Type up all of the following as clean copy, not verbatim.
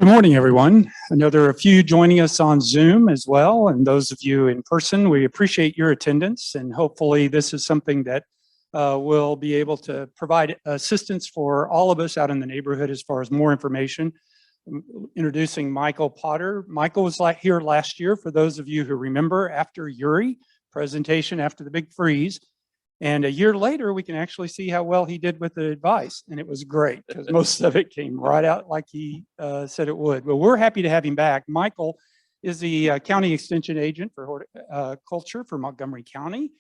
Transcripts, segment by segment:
Good morning, everyone. I know there are a few joining us on Zoom as well, and those of you in person, we appreciate your attendance, and hopefully this is something that will be able to provide assistance for all of us out in the neighborhood as far as more information. Introducing Michael Potter. Michael was here last year, for those of you who remember, after Uri presentation, after the big freeze. And a year later, we can actually see how well he did with the advice. And it was great because most of it came right out like he said it would. But we're happy to have him back. Michael is the county extension agent for horticulture for Montgomery County.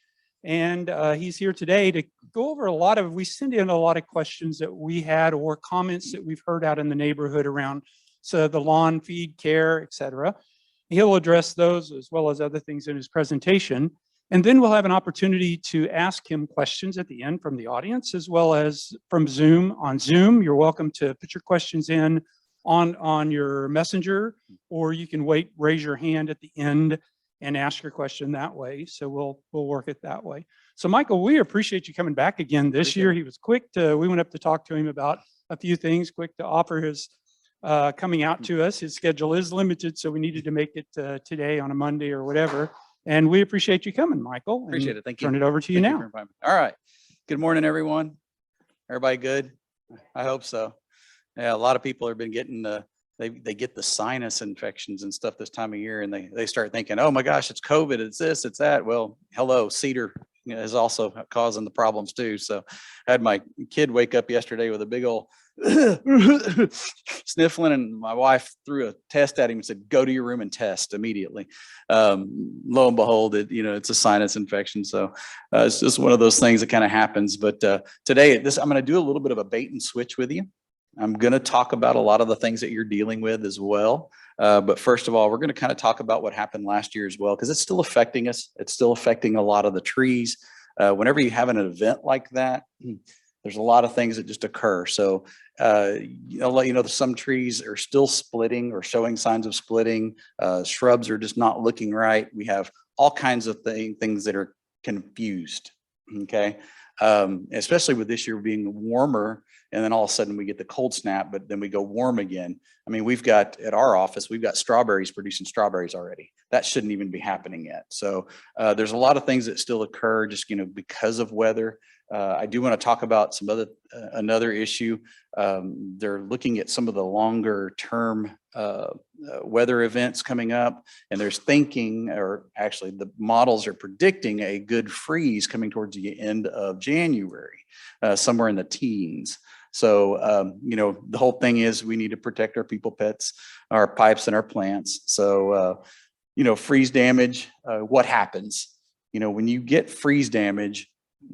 And he's here today to go over we send in a lot of questions that we had or comments that we've heard out in the neighborhood around the lawn feed care, et cetera. He'll address those as well as other things in his presentation. And then we'll have an opportunity to ask him questions at the end from the audience, as well as from Zoom. On Zoom, you're welcome to put your questions in on your messenger, or you can raise your hand at the end and ask your question that way. So we'll work it that way. So Michael, we appreciate you coming back again this year. He was quick we went up to talk to him about a few things, quick to offer his coming out to us. His schedule is limited, so we needed to make it today on a Monday or whatever. And we appreciate you coming, Michael. Appreciate it. Thank you. Turn it over to you now. All right. Good morning, everyone. Everybody good? I hope so. Yeah, a lot of people have been getting they get the sinus infections and stuff this time of year, and they start thinking, oh my gosh, it's COVID, it's this, it's that. Well, hello, cedar is also causing the problems too. So I had my kid wake up yesterday with a big old sniffling, and my wife threw a test at him and said, go to your room and test immediately. Lo and behold, it's a sinus infection. So it's just one of those things that kind of happens. But today, I'm going to do a little bit of a bait and switch with you. I'm going to talk about a lot of the things that you're dealing with as well. But first of all, we're going to kind of talk about what happened last year as well, because it's still affecting us. It's still affecting a lot of the trees. Whenever you have an event like that, there's a lot of things that just occur. So I'll let you know that some trees are still splitting or showing signs of splitting. Shrubs are just not looking right. We have all kinds of things that are confused. Okay. Especially with this year being warmer, and then all of a sudden we get the cold snap, but then we go warm again. I mean, at our office, we've got strawberries producing strawberries already. That shouldn't even be happening yet. So there's a lot of things that still occur just, because of weather. I do want to talk about another issue. They're looking at some of the longer term weather events coming up, and there's thinking, or actually the models are predicting a good freeze coming towards the end of January, somewhere in the teens. So, the whole thing is we need to protect our people, pets, our pipes, and our plants. So, freeze damage, what happens? When you get freeze damage,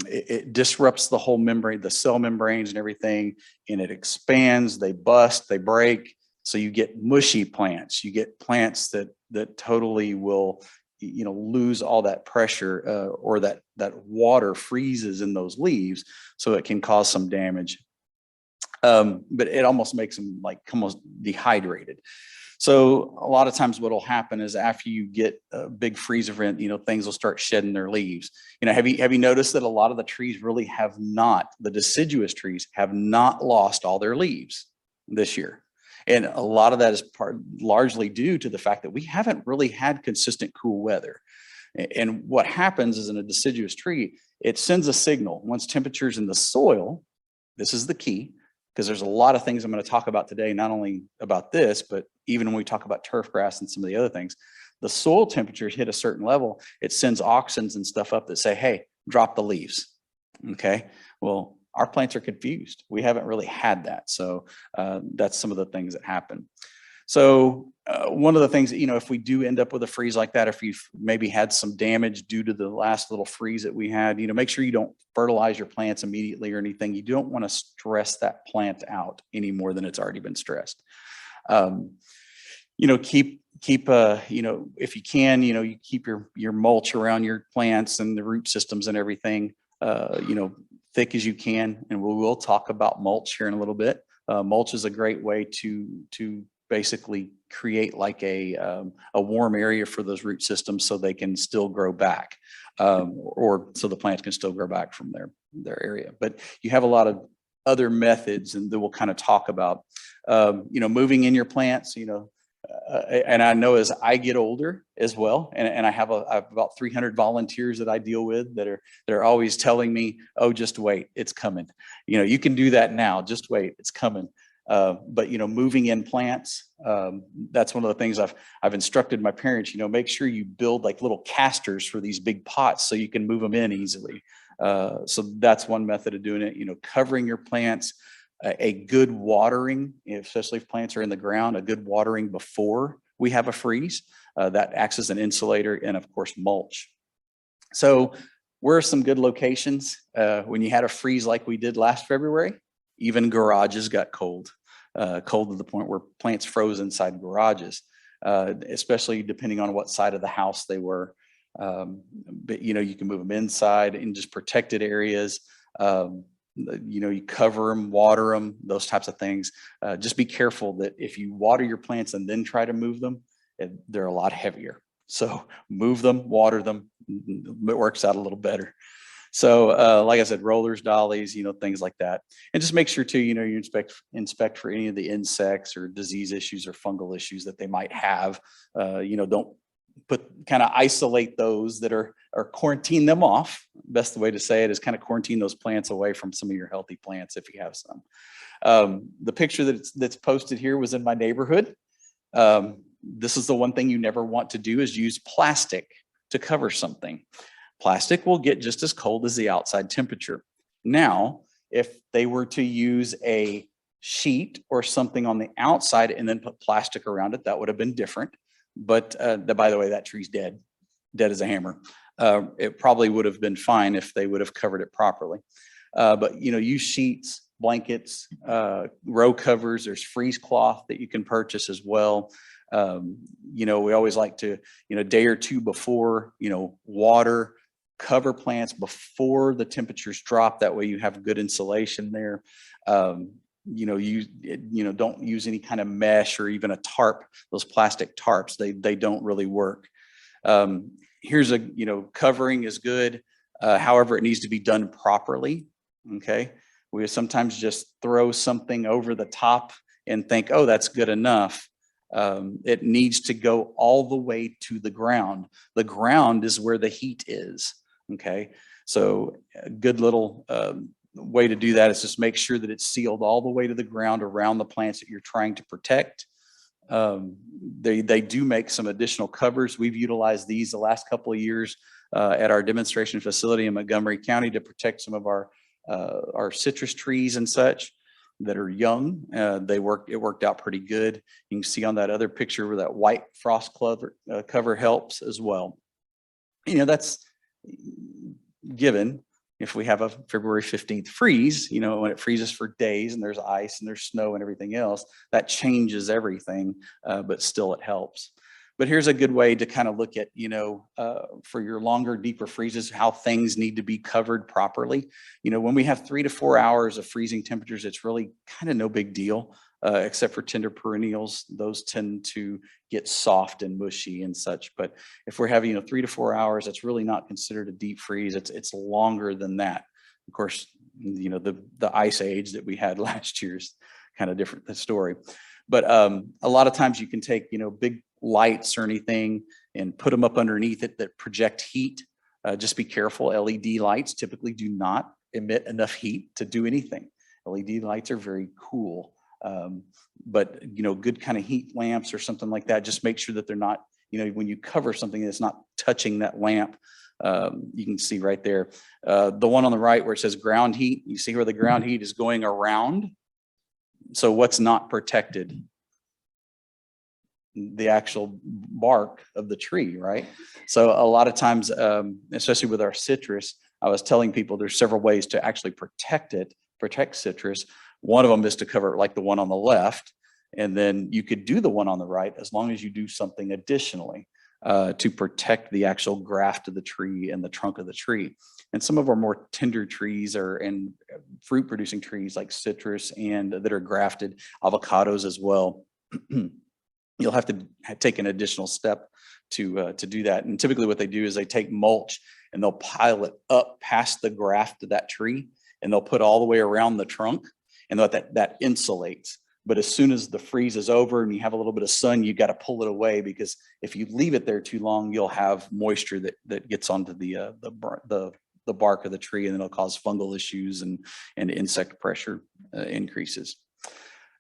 it disrupts the whole membrane, the cell membranes and everything, and it expands, they bust, they break. So you get mushy plants, you get plants that totally will, lose all that pressure, or that water freezes in those leaves, so it can cause some damage. But it almost makes them almost dehydrated. So a lot of times what will happen is after you get a big freeze event, things will start shedding their leaves. Have you noticed that a lot of the trees really the deciduous trees have not lost all their leaves this year? And a lot of that is largely due to the fact that we haven't really had consistent cool weather. And what happens is, in a deciduous tree, it sends a signal once temperatures in the soil, this is the key, because there's a lot of things I'm going to talk about today, not only about this, but even when we talk about turf grass and some of the other things, the soil temperatures hit a certain level, it sends auxins and stuff up that say, hey, drop the leaves. Okay. Well, our plants are confused. We haven't really had that. So that's some of the things that happen. So one of the things that, if we do end up with a freeze like that, if you've maybe had some damage due to the last little freeze that we had, make sure you don't fertilize your plants immediately or anything. You don't want to stress that plant out any more than it's already been stressed. Keep if you can, you keep your mulch around your plants and the root systems and everything, thick as you can. And we will talk about mulch here in a little bit. Mulch is a great way to basically create like a warm area for those root systems so they can still grow back, or so the plants can still grow back from their area. But you have a lot of other methods, and that we'll kind of talk about. Moving in your plants, and I know as I get older as well, and I have about 300 volunteers that I deal with that are always telling me, oh, just wait, it's coming. You can do that now, just wait, it's coming. But moving in plants, that's one of the things I've instructed my parents. Make sure you build like little casters for these big pots so you can move them in easily. So that's one method of doing it. Covering your plants, a good watering, especially if plants are in the ground, a good watering before we have a freeze that acts as an insulator, and of course mulch. So where are some good locations when you had a freeze like we did last February? Even garages got cold to the point where plants froze inside garages, especially depending on what side of the house they were. But you can move them inside in just protected areas. You cover them, water them, those types of things. Just be careful that if you water your plants and then try to move them, they're a lot heavier. So move them, water them, it works out a little better. So like I said, rollers, dollies, things like that. And just make sure too, you inspect for any of the insects or disease issues or fungal issues that they might have. Don't kind of isolate those that are quarantine them off. Best way to say it is kind of quarantine those plants away from some of your healthy plants if you have some. The picture that's posted here was in my neighborhood. This is the one thing you never want to do, is use plastic to cover something. Plastic will get just as cold as the outside temperature. Now, if they were to use a sheet or something on the outside and then put plastic around it, that would have been different. But by the way, that tree's dead as a hammer. It probably would have been fine if they would have covered it properly. But use sheets, blankets, row covers. There's freeze cloth that you can purchase as well. We always like to, day or two before, water, cover plants before the temperatures drop. That way you have good insulation there. Don't use any kind of mesh or even a tarp. Those plastic tarps, they don't really work. Here's covering is good. However, it needs to be done properly. Okay. We sometimes just throw something over the top and think, oh, that's good enough. It needs to go all the way to the ground. The ground is where the heat is. Okay. So a good little, way to do that is just make sure that it's sealed all the way to the ground around the plants that you're trying to protect. They do make some additional covers. We've utilized these the last couple of years at our demonstration facility in Montgomery County to protect some of our citrus trees and such that are young. It worked out pretty good. You can see on that other picture where that white frost cover helps as well. That's given if we have a February 15th freeze, when it freezes for days and there's ice and there's snow and everything else, that changes everything, but still it helps. But here's a good way to kind of look at, for your longer, deeper freezes, how things need to be covered properly. When we have 3 to 4 hours of freezing temperatures, it's really kind of no big deal, except for tender perennials. Those tend to get soft and mushy and such. But if we're having, 3 to 4 hours, that's really not considered a deep freeze. It's longer than that. Of course, the ice age that we had last year is kind of different, the story. But a lot of times you can take, big lights or anything and put them up underneath it that project heat. Just be careful. LED lights typically do not emit enough heat to do anything. LED lights are very cool. But good kind of heat lamps or something like that, just make sure that they're not, when you cover something that's not touching that lamp. You can see right there, the one on the right where it says ground heat, you see where the ground heat is going around. So what's not protected? The actual bark of the tree, right? So a lot of times, especially with our citrus, I was telling people there's several ways to actually protect citrus. One of them is to cover it like the one on the left, and then you could do the one on the right as long as you do something additionally to protect the actual graft of the tree and the trunk of the tree. And some of our more tender trees and fruit producing trees like citrus and that are grafted, avocados as well. You'll have to take an additional step to do that. And typically what they do is they take mulch and they'll pile it up past the graft of that tree, and they'll put all the way around the trunk, and that insulates. But as soon as the freeze is over and you have a little bit of sun, you got to pull it away, because if you leave it there too long, you'll have moisture that gets onto the bark of the tree, and it'll cause fungal issues and insect pressure increases.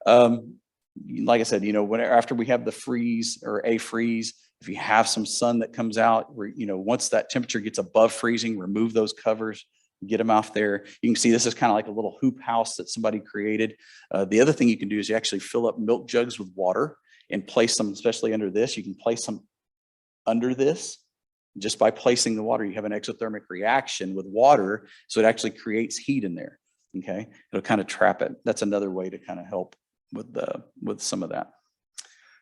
Like I said, after we have the freeze or a freeze, if you have some sun that comes out, once that temperature gets above freezing, remove those covers, get them off there. You can see this is kind of like a little hoop house that somebody created. The other thing you can do is you actually fill up milk jugs with water and place them, especially under this. You can place them under this. Just by placing the water, you have an exothermic reaction with water, so it actually creates heat in there. Okay, it'll kind of trap it. That's another way to kind of help with some of that.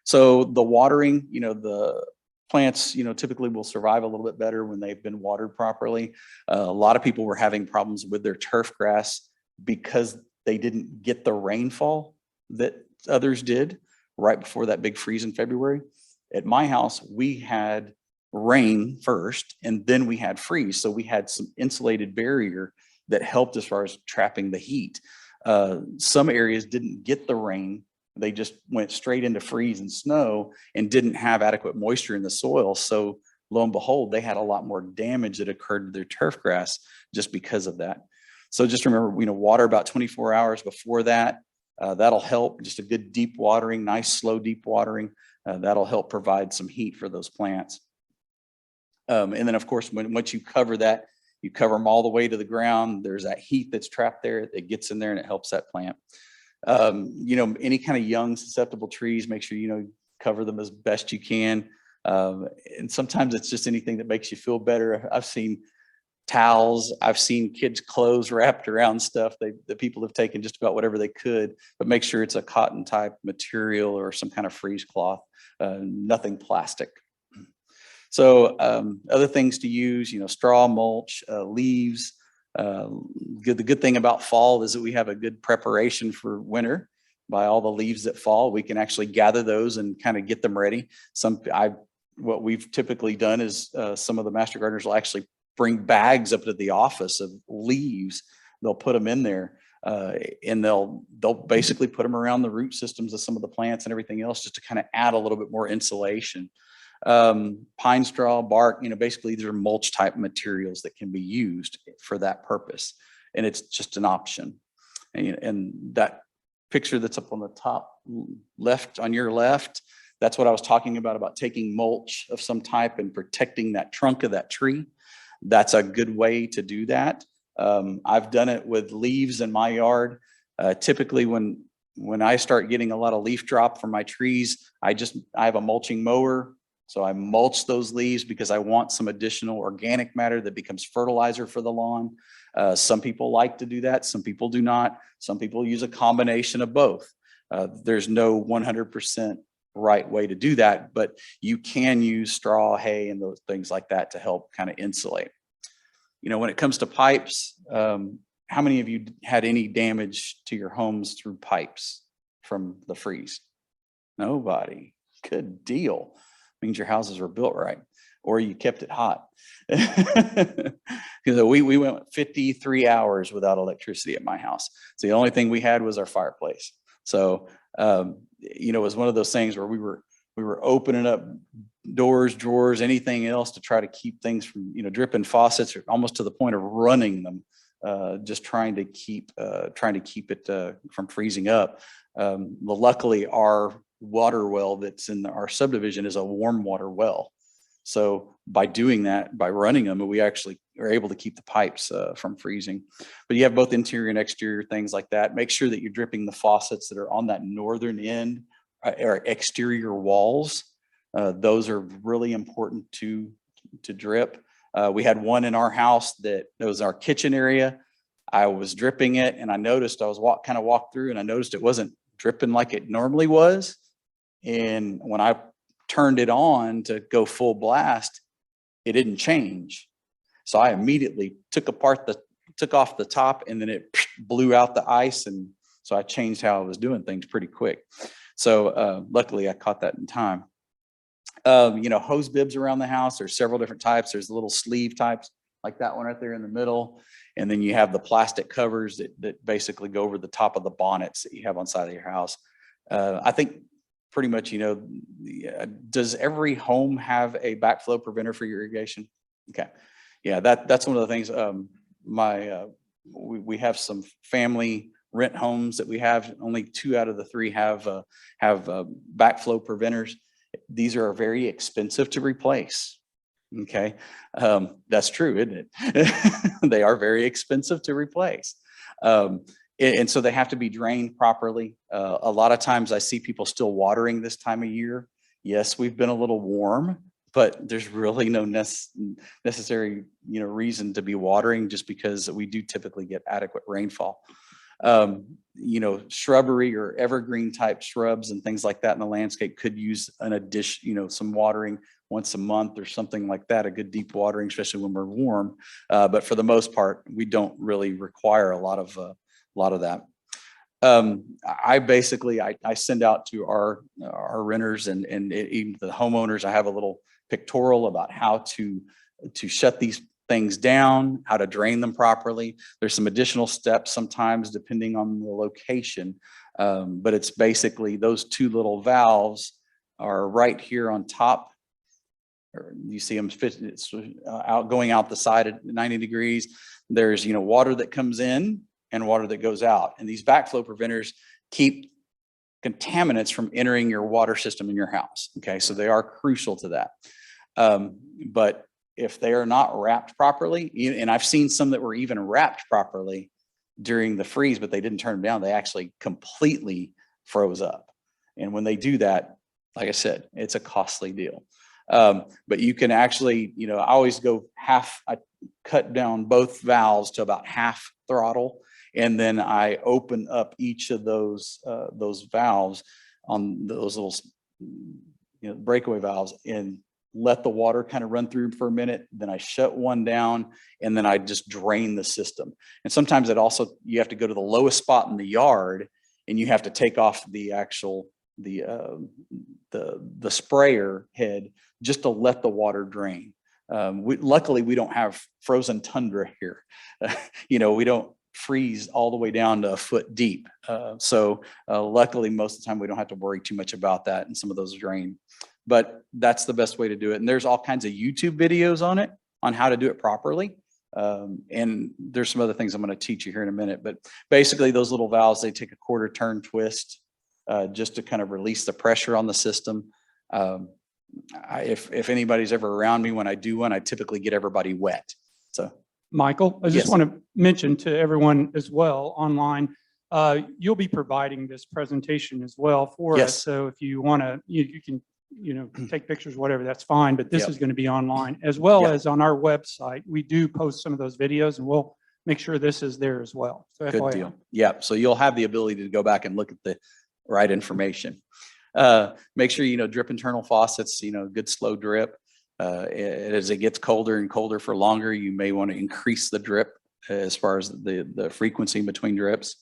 So the watering, the plants, typically will survive a little bit better when they've been watered properly. A lot of people were having problems with their turf grass because they didn't get the rainfall that others did right before that big freeze in February. At my house, we had rain first, and then we had freeze. So we had some insulated barrier that helped as far as trapping the heat. Some areas didn't get the rain. They just went straight into freeze and snow and didn't have adequate moisture in the soil. So lo and behold, they had a lot more damage that occurred to their turf grass just because of that. So just remember, water about 24 hours before that. That'll help. Just a good deep watering, nice slow deep watering. That'll help provide some heat for those plants. And then of course, once you cover that, you cover them all the way to the ground. There's that heat that's trapped there. It gets in there and it helps that plant. Any kind of young susceptible trees, make sure, cover them as best you can. And sometimes it's just anything that makes you feel better. I've seen towels. I've seen kids' clothes wrapped around stuff. The people have taken just about whatever they could, but make sure it's a cotton type material or some kind of freeze cloth, nothing plastic. So other things to use, straw, mulch, leaves. The good thing about fall is that we have a good preparation for winter. By all the leaves that fall, we can actually gather those and kind of get them ready. What we've typically done is some of the master gardeners will actually bring bags up to the office of leaves. They'll put them in there and they'll basically put them around the root systems of some of the plants and everything else, just to kind of add a little bit more insulation. Pine straw, bark, basically these are mulch type materials that can be used for that purpose. And it's just an option. And that picture that's up on the top left, on your left, that's what I was talking about taking mulch of some type and protecting that trunk of that tree. That's a good way to do that. I've done it with leaves in my yard. Typically when I start getting a lot of leaf drop from my trees, I have a mulching mower. So I mulch those leaves because I want some additional organic matter that becomes fertilizer for the lawn. Some people like to do that. Some people do not. Some people use a combination of both. There's no 100% right way to do that, but you can use straw, hay, and those things like that to help kind of insulate. When it comes to pipes, how many of you had any damage to your homes through pipes from the freeze? Nobody. Good deal. Means your houses were built right, or you kept it hot. We went 53 hours without electricity at my house. So the only thing we had was our fireplace. So it was one of those things where we were opening up doors, drawers, anything else to try to keep things from dripping faucets, or almost to the point of running them, just trying to keep it from freezing up. Luckily, our water well that's in our subdivision is a warm water well. So by doing that, by running them, we actually are able to keep the pipes from freezing. But you have both interior and exterior things like that. Make sure that you're dripping the faucets that are on that northern end or exterior walls. Those are really important to drip. We had one in our house that was our kitchen area. I was dripping it and I noticed, I was walked through and I noticed it wasn't dripping like it normally was. And when I turned it on to go full blast, it didn't change. So I immediately took off the top, and then it blew out the ice. And so I changed how I was doing things pretty quick. So luckily I caught that in time. Hose bibs around the house, there's several different types. There's little sleeve types like that one right there in the middle. And then you have the plastic covers that basically go over the top of the bonnets that you have on the side of your house. I think pretty much, does every home have a backflow preventer for your irrigation? Okay. Yeah, that's one of the things. We have some family rent homes that we have. Only 2 out of the 3 have backflow preventers. These are very expensive to replace. Okay, that's true, isn't it? They are very expensive to replace. And so they have to be drained properly. A lot of times I see people still watering this time of year. Yes, we've been a little warm, but there's really no necessary, reason to be watering, just because we do typically get adequate rainfall. Shrubbery or evergreen type shrubs and things like that in the landscape could use an addition, some watering once a month or something like that, a good deep watering, especially when we're warm. But for the most part, we don't really require a lot of that. I send out to our renters and even the homeowners. I have a little pictorial about how to shut these things down, how to drain them properly. There's some additional steps sometimes depending on the location, but it's basically those 2 little valves are right here on top. You see them going out the side at 90 degrees. There's water that comes in and water that goes out, and these backflow preventers keep contaminants from entering your water system in your house. Okay, so they are crucial to that. But if they are not wrapped properly, and I've seen some that were even wrapped properly during the freeze, but they didn't turn them down, they actually completely froze up. And when they do that, like I said, it's a costly deal. But you can actually, I always go I cut down both valves to about half throttle, and then I open up each of those valves on those little, breakaway valves, and let the water kind of run through for a minute. Then I shut one down, and then I just drain the system. And sometimes you have to go to the lowest spot in the yard, and you have to take off the actual, the sprayer head, just to let the water drain. Luckily, we don't have frozen tundra here. We don't freeze all the way down to a foot deep. So luckily, most of the time, we don't have to worry too much about that, and some of those drain. But that's the best way to do it. And there's all kinds of YouTube videos on it, on how to do it properly. And there's some other things I'm going to teach you here in a minute. But basically, those little valves, they take a 1/4 turn twist just to kind of release the pressure on the system. If anybody's ever around me when I do one, I typically get everybody wet. So, Michael, I just want to mention to everyone as well online, you'll be providing this presentation as well for us. So if you want to, you can, take pictures, whatever, that's fine. But this is going to be online as well as on our website. We do post some of those videos, and we'll make sure this is there as well. So good deal. Yeah. So you'll have the ability to go back and look at the right information. Make sure, drip internal faucets, good slow drip. As it gets colder and colder for longer, you may want to increase the drip as far as the frequency between drips,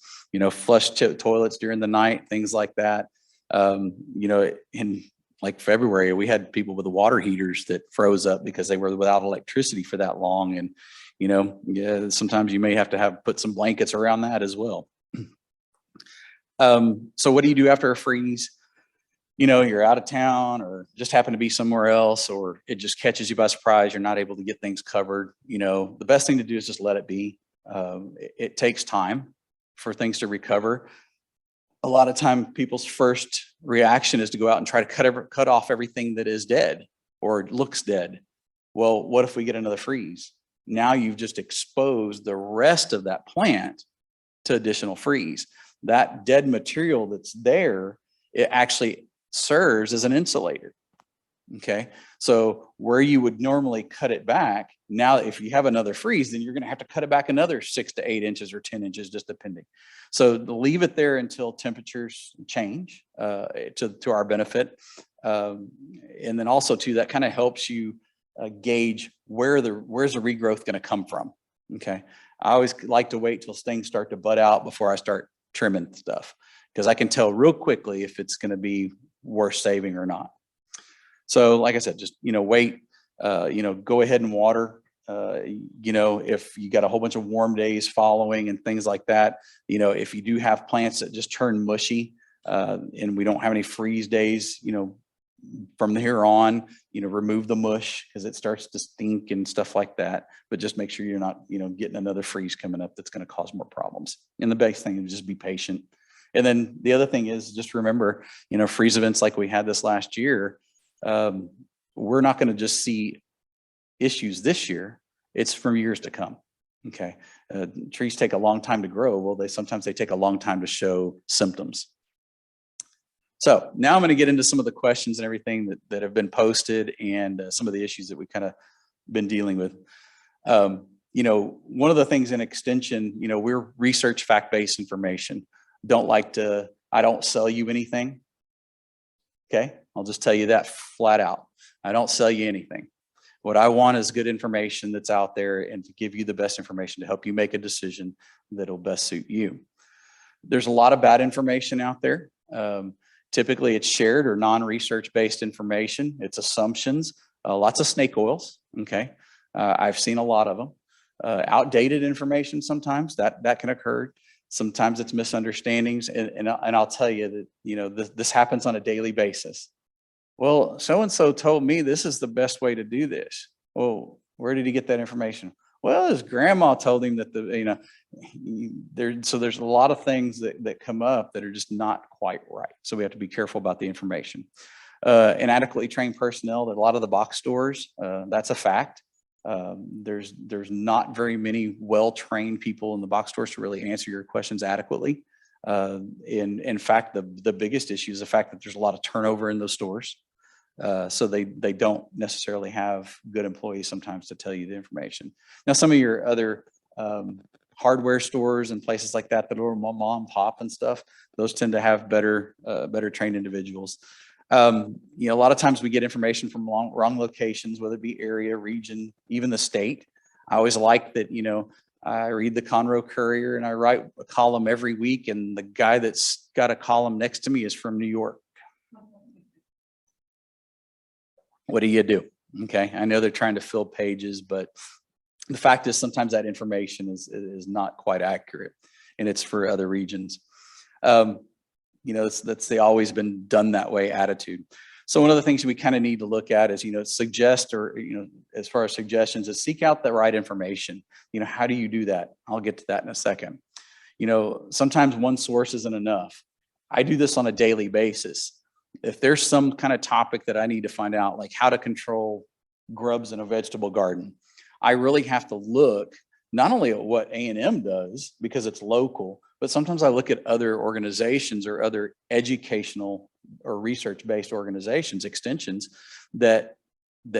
flush toilets during the night, things like that. In like February, we had people with the water heaters that froze up because they were without electricity for that long. And, sometimes you may have to put some blankets around that as well. So what do you do after a freeze? You're out of town or just happen to be somewhere else, or it just catches you by surprise. You're not able to get things covered. The best thing to do is just let it be. It takes time for things to recover. A lot of time people's first reaction is to go out and try to cut off everything that is dead or looks dead. Well, what if we get another freeze? Now you've just exposed the rest of that plant to additional freeze. That dead material that's there, it actually serves as an insulator. Okay, so where you would normally cut it back, now if you have another freeze, then you're going to have to cut it back another 6 to 8 inches or 10 inches, just depending. So leave it there until temperatures change to our benefit. And then also too, that kind of helps you gauge where's the regrowth going to come from. Okay, I always like to wait till things start to bud out before I start trimming stuff, because I can tell real quickly if it's going to be worth saving or not. So like I said, just, wait, go ahead and water, if you got a whole bunch of warm days following and things like that, if you do have plants that just turn mushy, and we don't have any freeze days, from here on, remove the mush because it starts to stink and stuff like that. But just make sure you're not, getting another freeze coming up that's going to cause more problems. And the biggest thing is just be patient. And then the other thing is just remember, freeze events like we had this last year, we're not going to just see issues this year. It's from years to come. Okay. Trees take a long time to grow. Well, sometimes they take a long time to show symptoms. So now I'm going to get into some of the questions and everything that have been posted and some of the issues that we've kind of been dealing with. One of the things in extension, we're research fact-based information. I don't sell you anything. Okay. I'll just tell you that flat out. I don't sell you anything. What I want is good information that's out there and to give you the best information to help you make a decision that'll best suit you. There's a lot of bad information out there. Typically it's shared or non-research based information. It's assumptions, lots of snake oils. Okay. I've seen a lot of them. Outdated information sometimes that can occur. Sometimes it's misunderstandings. And I'll tell you that, this happens on a daily basis. Well, so-and-so told me this is the best way to do this. Well, where did he get that information? Well, his grandma told him that so there's a lot of things that come up that are just not quite right. So we have to be careful about the information. Inadequately trained personnel at a lot of the box stores, that's a fact. There's not very many well-trained people in the box stores to really answer your questions adequately. In fact, the biggest issue is the fact that there's a lot of turnover in those stores. So they don't necessarily have good employees sometimes to tell you the information. Now, some of your other hardware stores and places like that are mom and pop and stuff, those tend to have better trained individuals. A lot of times we get information from wrong locations, whether it be area, region, even the state. I always like that, I read the Conroe Courier and I write a column every week, and the guy that's got a column next to me is from New York. What do you do? Okay, I know they're trying to fill pages, but the fact is sometimes that information is not quite accurate, and it's for other regions. That's the always been done that way attitude. So one of the things we kind of need to look at is, suggest or, as far as suggestions is seek out the right information. How do you do that? I'll get to that in a second. Sometimes one source isn't enough. I do this on a daily basis. If there's some kind of topic that I need to find out, like how to control grubs in a vegetable garden, I really have to look not only at what A&M does because it's local, but sometimes I look at other organizations or other educational or research-based organizations, extensions that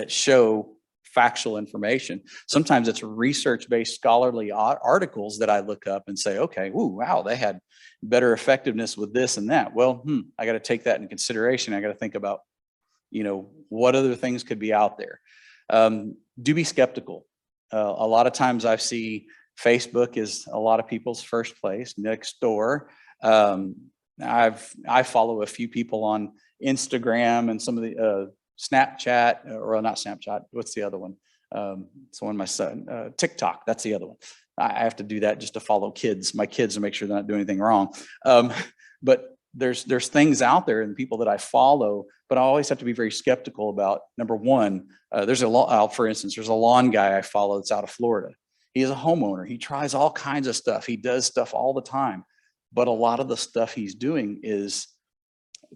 show factual information. Sometimes it's research-based scholarly articles that I look up and say, okay, ooh, wow, they had better effectiveness with this and that. Well, I got to take that into consideration. I got to think about, what other things could be out there. Do be skeptical. A lot of times I see Facebook is a lot of people's first place. Next door, I follow a few people on Instagram and some of the Snapchat, or not Snapchat. What's the other one? It's one my son. TikTok. That's the other one. I have to do that just to follow my kids, to make sure they're not doing anything wrong. But there's things out there and people that I follow, but I always have to be very skeptical about. Number one, for instance, there's a lawn guy I follow that's out of Florida. He is a homeowner. He tries all kinds of stuff. He does stuff all the time. But a lot of the stuff he's doing it's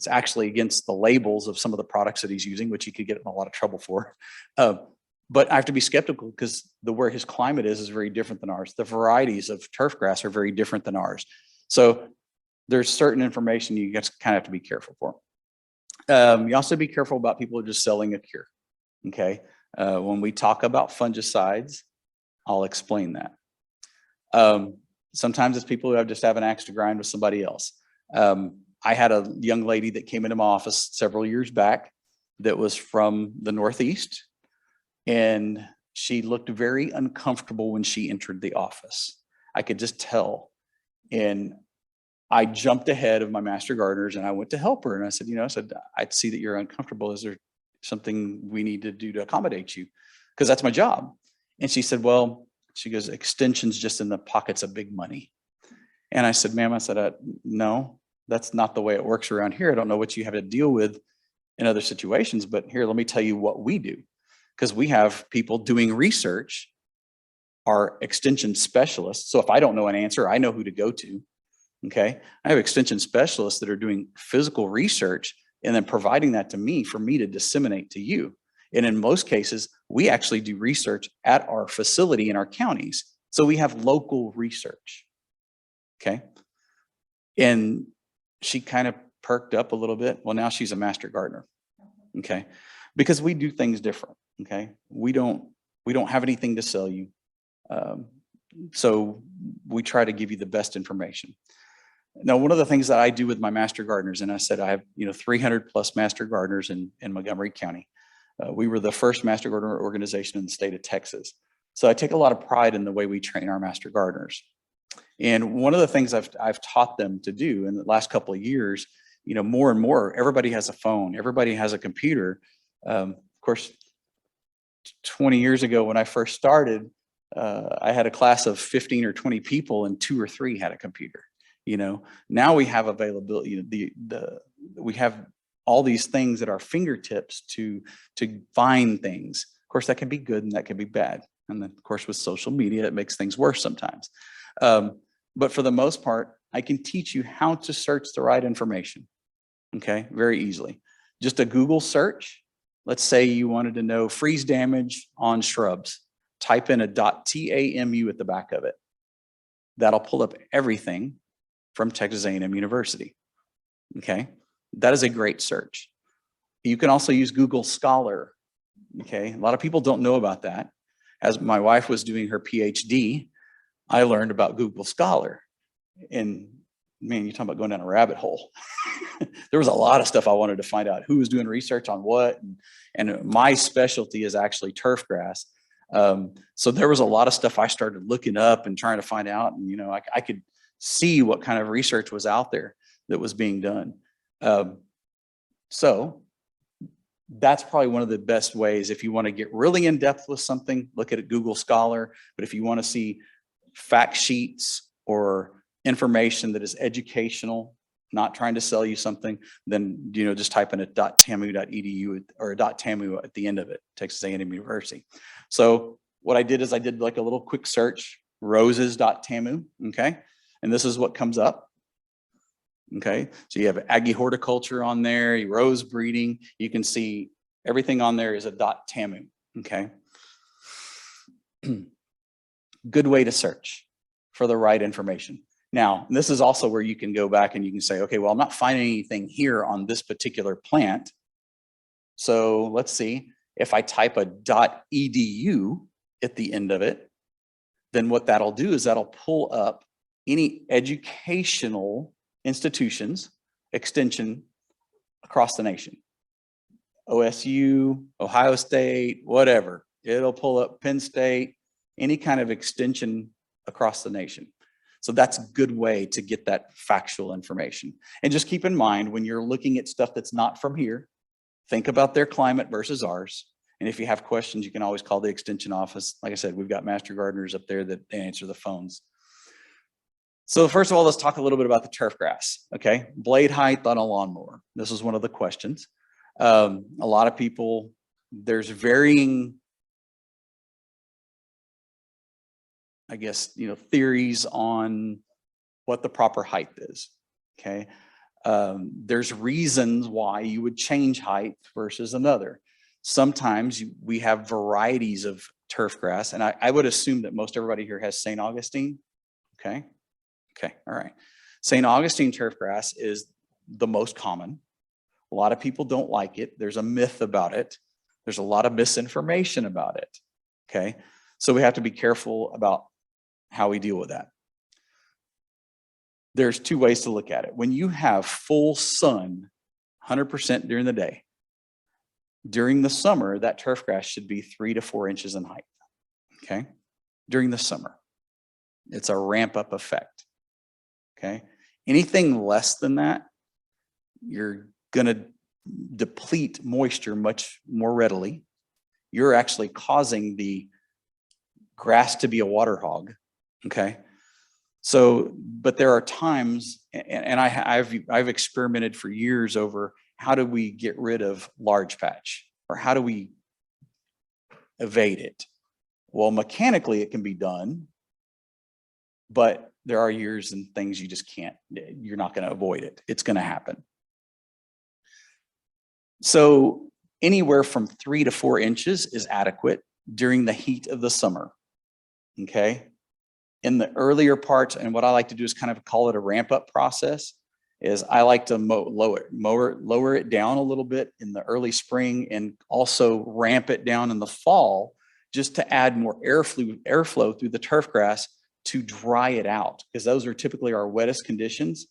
actually against the labels of some of the products that he's using, which he could get in a lot of trouble for. But I have to be skeptical because where his climate is very different than ours. The varieties of turf grass are very different than ours. So there's certain information you just kind of have to be careful for. You also be careful about people who are just selling a cure. Okay. When we talk about fungicides, I'll explain that. Sometimes it's people who just have an axe to grind with somebody else. I had a young lady that came into my office several years back that was from the Northeast, and she looked very uncomfortable when she entered the office. I could just tell. And I jumped ahead of my master gardeners and I went to help her. And I said, I'd see that you're uncomfortable. Is there something we need to do to accommodate you? Because that's my job. And she said, well, she goes, extension's just in the pockets of big money. And I said, ma'am, no, That's not the way it works around here. I don't know what you have to deal with in other situations, but here, let me tell you what we do. Because we have people doing research, our extension specialists. So if I don't know an answer, I know who to go to. Okay. I have extension specialists that are doing physical research and then providing that to me for me to disseminate to you. And in most cases, we actually do research at our facility in our counties. So we have local research. Okay. And she kind of perked up a little bit. Well, now she's a master gardener. Okay. Because we do things different. Okay. We don't have anything to sell you. So we try to give you the best information. Now, one of the things that I do with my master gardeners, and I said I have 300 plus master gardeners in Montgomery County. We were the first master gardener organization in the state of Texas. So I take a lot of pride in the way we train our master gardeners. And one of the things I've taught them to do in the last couple of years, more and more, everybody has a phone, everybody has a computer. Of course, 20 years ago when I first started, I had a class of 15 or 20 people and 2 or 3 had a computer. Now we have availability, we have all these things at our fingertips to find things. Of course, that can be good and that can be bad. And then of course, with social media, it makes things worse sometimes. But for the most part, I can teach you how to search the right information. Okay, very easily. Just a Google search. Let's say you wanted to know freeze damage on shrubs. Type in a .tamu at the back of it. That'll pull up everything from Texas A&M University. Okay, that is a great search. You can also use Google Scholar. Okay, a lot of people don't know about that. As my wife was doing her PhD, I learned about Google Scholar. And man, you're talking about going down a rabbit hole. There was a lot of stuff I wanted to find out. Who was doing research on what? And my specialty is actually turf grass. So there was a lot of stuff I started looking up and trying to find out. And, I could see what kind of research was out there that was being done. So that's probably one of the best ways. If you want to get really in depth with something, look at Google Scholar. But if you want to see fact sheets or information that is educational, not trying to sell you something, then just type in a .tamu.edu or a .tamu at the end of it, Texas A&M University. So what I did is I did like a little quick search, roses.tamu, okay? And this is what comes up. Okay, so you have Aggie horticulture on there, rose breeding. You can see everything on there is a .tamu, okay? Good way to search for the right information. Now, this is also where you can go back and you can say, okay, well, I'm not finding anything here on this particular plant. So let's see, if I type a .edu at the end of it, then what that'll do is that'll pull up any educational institutions, extension across the nation. OSU, Ohio State, whatever. It'll pull up Penn State, any kind of extension across the nation. So that's a good way to get that factual information. And just keep in mind, when you're looking at stuff that's not from here, think about their climate versus ours. And if you have questions, you can always call the extension office. Like I said, we've got master gardeners up there that answer the phones. So first of all, let's talk a little bit about the turf grass, okay? Blade height on a lawnmower. This is one of the questions. A lot of people, there's varying, I guess, theories on what the proper height is, okay? There's reasons why you would change height versus another. Sometimes we have varieties of turf grass, and I would assume that most everybody here has St. Augustine, okay? Okay, all right. St. Augustine turf grass is the most common. A lot of people don't like it. There's a myth about it. There's a lot of misinformation about it, okay? So we have to be careful about how we deal with that. There's 2 ways to look at it. When you have full sun, 100% during the day, during the summer, that turf grass should be 3 to 4 inches in height, okay? During the summer. It's a ramp up effect, okay? Anything less than that, you're gonna deplete moisture much more readily. You're actually causing the grass to be a water hog, okay? So, but there are times, and I've experimented for years over how do we get rid of large patch, or how do we evade it? Well, mechanically it can be done, but there are years and things you just can't, you're not going to avoid it. It's going to happen. So anywhere from 3 to 4 inches is adequate during the heat of the summer. Okay. In the earlier parts, and what I like to do is kind of call it a ramp up process, is I like to lower it down a little bit in the early spring, and also ramp it down in the fall, just to add more airflow through the turf grass to dry it out, because those are typically our wettest conditions.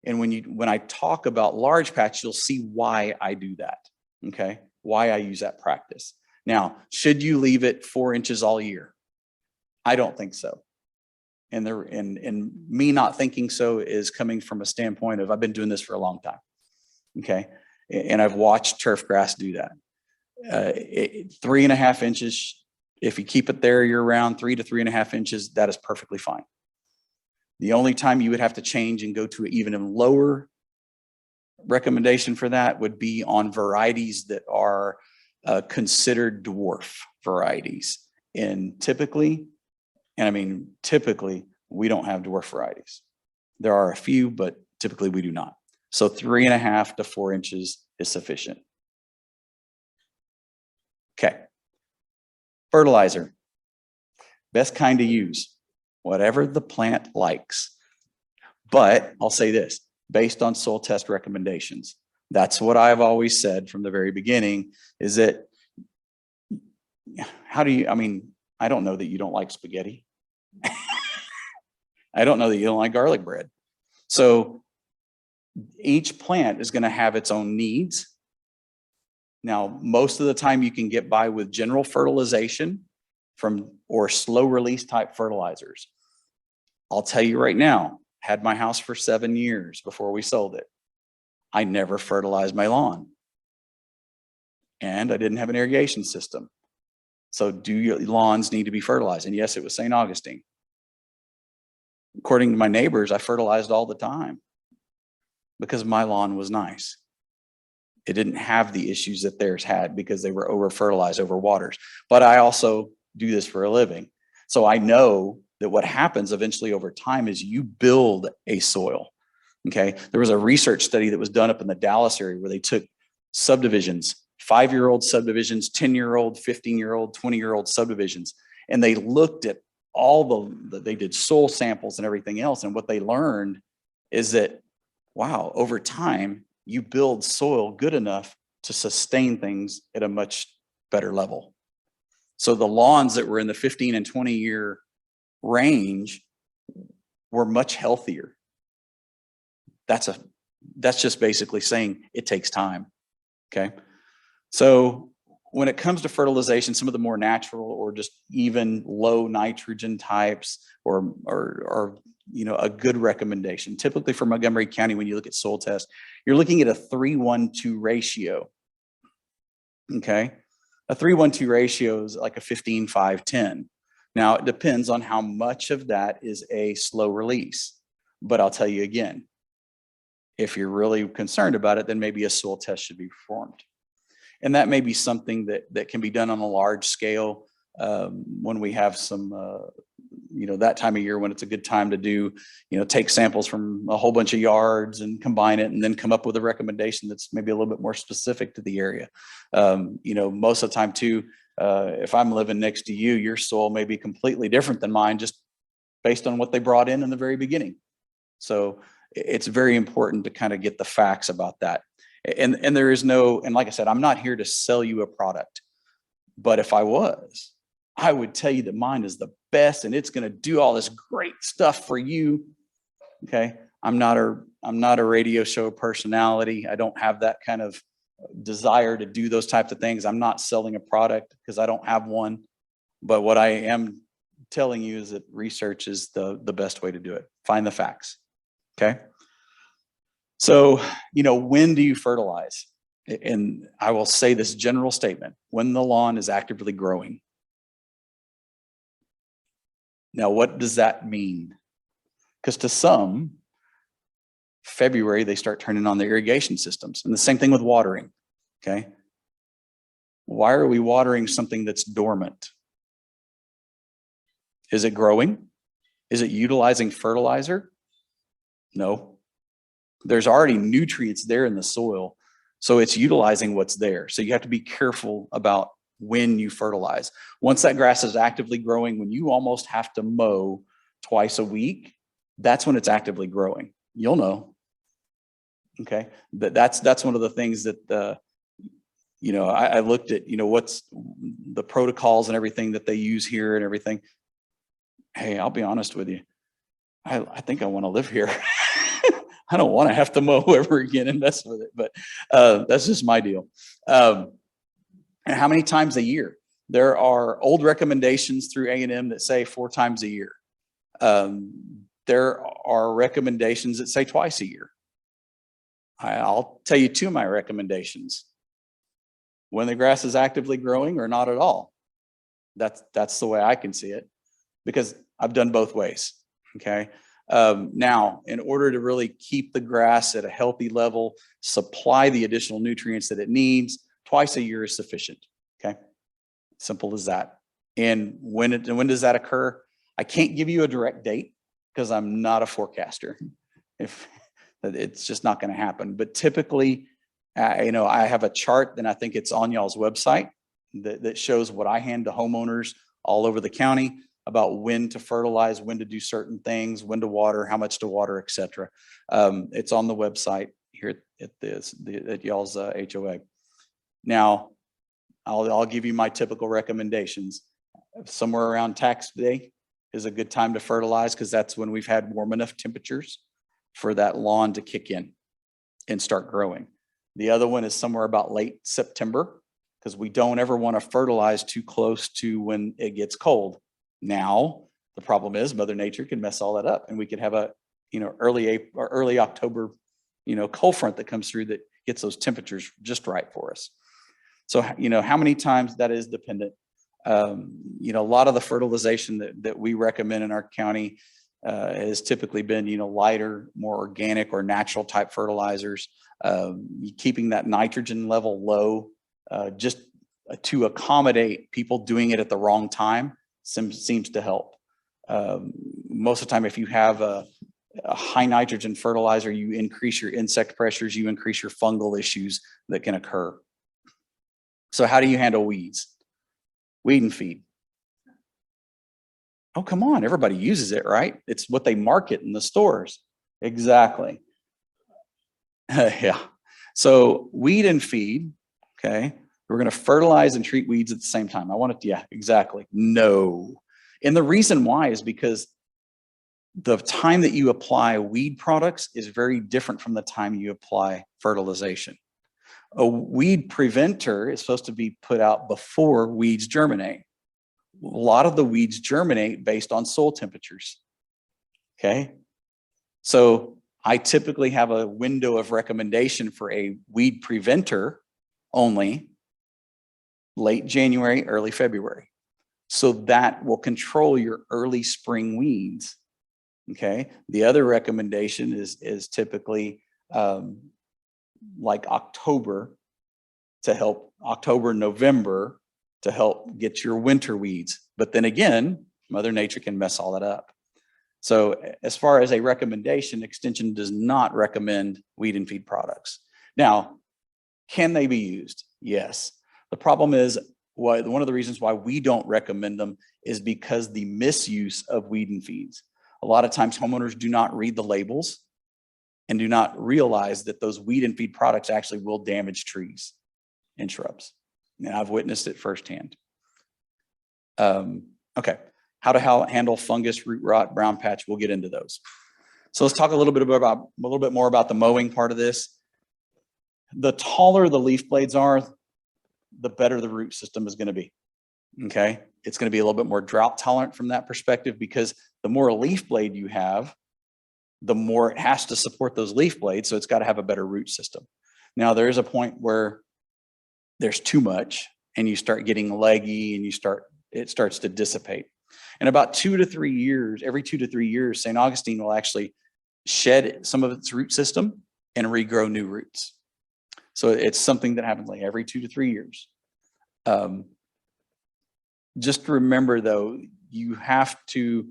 And when I talk about large patch, you'll see why I do that. Okay, why I use that practice. Now, should you leave it 4 inches all year? I don't think so. And me not thinking so is coming from a standpoint of I've been doing this for a long time. Okay, and I've watched turf grass do that. 3.5 inches, if you keep it there year round, 3 to 3.5 inches, that is perfectly fine. The only time you would have to change and go to an even lower recommendation for that would be on varieties that are considered dwarf varieties. And typically, we don't have dwarf varieties. There are a few, but typically we do not. So 3.5 to 4 inches is sufficient. Okay. Fertilizer. Best kind to use, whatever the plant likes. But I'll say this, based on soil test recommendations. That's what I've always said from the very beginning, is that I don't know that you don't like spaghetti. I don't know that you don't like garlic bread. So each plant is going to have its own needs. Now, most of the time you can get by with general fertilization or slow release type fertilizers. I'll tell you right now, had my house for 7 years before we sold it. I never fertilized my lawn. And I didn't have an irrigation system. So do your lawns need to be fertilized? And yes, it was St. Augustine. According to my neighbors, I fertilized all the time because my lawn was nice. It didn't have the issues that theirs had because they were over fertilized, over waters. But I also do this for a living. So I know that what happens eventually over time is you build a soil. Okay. There was a research study that was done up in the Dallas area where they took subdivisions, 5-year-old subdivisions, 10-year-old, 15-year-old, 20-year-old subdivisions. And they looked at they did soil samples and everything else. And what they learned is that, wow, over time, you build soil good enough to sustain things at a much better level. So the lawns that were in the 15 and 20 year range were much healthier. That's just basically saying it takes time. Okay. So when it comes to fertilization, some of the more natural or just even low nitrogen types or a good recommendation, typically for Montgomery County, when you look at soil tests, you're looking at a 3:1:2 ratio. Okay. A 3:1:2 ratio is like a 15:5:10. Now it depends on how much of that is a slow release, but I'll tell you again, if you're really concerned about it, then maybe a soil test should be performed. And that may be something that can be done on a large scale when we have some, that time of year when it's a good time to do, take samples from a whole bunch of yards and combine it and then come up with a recommendation that's maybe a little bit more specific to the area. Most of the time too, if I'm living next to you, your soil may be completely different than mine just based on what they brought in the very beginning. So it's very important to kind of get the facts about that. And there is and like I said, I'm not here to sell you a product, but if I was, I would tell you that mine is the best and it's going to do all this great stuff for you. Okay. I'm not a radio show personality. I don't have that kind of desire to do those types of things. I'm not selling a product because I don't have one, but what I am telling you is that research is the best way to do it. Find the facts. Okay. So, when do you fertilize? And I will say this general statement: when the lawn is actively growing. Now, what does that mean? Because to some, February, they start turning on their irrigation systems. And the same thing with watering, okay? Why are we watering something that's dormant? Is it growing? Is it utilizing fertilizer? No. There's already nutrients there in the soil, so it's utilizing what's there. So you have to be careful about when you fertilize. Once that grass is actively growing, when you almost have to mow twice a week, that's when it's actively growing. You'll know. Okay, but that's one of the things that you know, I looked at, you know, what's the protocols and everything that they use here and everything. Hey, I'll be honest with you. I think I want to live here. I don't want to have to mow ever again and mess with it, but that's just my deal. And how many times a year? There are old recommendations through A&M that say 4 times a year. There are recommendations that say twice a year. I'll tell you 2 of my recommendations. When the grass is actively growing or not at all. That's the way I can see it, because I've done both ways, okay? Now, in order to really keep the grass at a healthy level, supply the additional nutrients that it needs, twice a year is sufficient, okay? Simple as that. And when does that occur? I can't give you a direct date because I'm not a forecaster. If it's just not going to happen. But typically, you know, I have a chart, and I think it's on y'all's website that shows what I hand to homeowners all over the county about when to fertilize, when to do certain things, when to water, how much to water, etc. It's on the website here at y'all's HOA. Now, I'll give you my typical recommendations. Somewhere around tax day is a good time to fertilize, because that's when we've had warm enough temperatures for that lawn to kick in and start growing. The other one is somewhere about late September, because we don't ever want to fertilize too close to when it gets cold. Now, the problem is Mother Nature can mess all that up, and we could have a, you know, early April or early October, you know, cold front that comes through that gets those temperatures just right for us. So, you know, how many times that is dependent. You know, a lot of the fertilization that we recommend in our county has typically been, you know, lighter, more organic or natural type fertilizers, keeping that nitrogen level low, just to accommodate people doing it at the wrong time seems to help. Most of the time, if you have a high nitrogen fertilizer, you increase your insect pressures, you increase your fungal issues that can occur. So how do you handle weeds? Weed and feed. Oh, come on, everybody uses it, right? It's what they market in the stores. Exactly. Yeah. So weed and feed, okay? We're going to fertilize and treat weeds at the same time. I want it to, yeah, exactly. No. And the reason why is because the time that you apply weed products is very different from the time you apply fertilization. A weed preventer is supposed to be put out before weeds germinate. A lot of the weeds germinate based on soil temperatures, okay? So I typically have a window of recommendation for a weed preventer only late January, early February. So that will control your early spring weeds, okay? The other recommendation is typically like October, November, to help get your winter weeds. But then again, Mother Nature can mess all that up. So as far as a recommendation, Extension does not recommend weed and feed products. Now, can they be used? Yes. The problem is, one of the reasons why we don't recommend them is because the misuse of weed and feeds. A lot of times homeowners do not read the labels and do not realize that those weed and feed products actually will damage trees and shrubs. And I've witnessed it firsthand. Okay, how to handle fungus, root rot, brown patch. We'll get into those. So let's talk a little bit more about the mowing part of this. The taller the leaf blades are, the better the root system is going to be. Okay, it's going to be a little bit more drought tolerant from that perspective, because the more leaf blade you have, the more it has to support those leaf blades. So it's got to have a better root system. Now there is a point where there's too much and you start getting leggy and it starts to dissipate. In about 2 to 3 years, every 2 to 3 years, St. Augustine will actually shed some of its root system and regrow new roots. So it's something that happens like every 2 to 3 years. Just remember though, you have to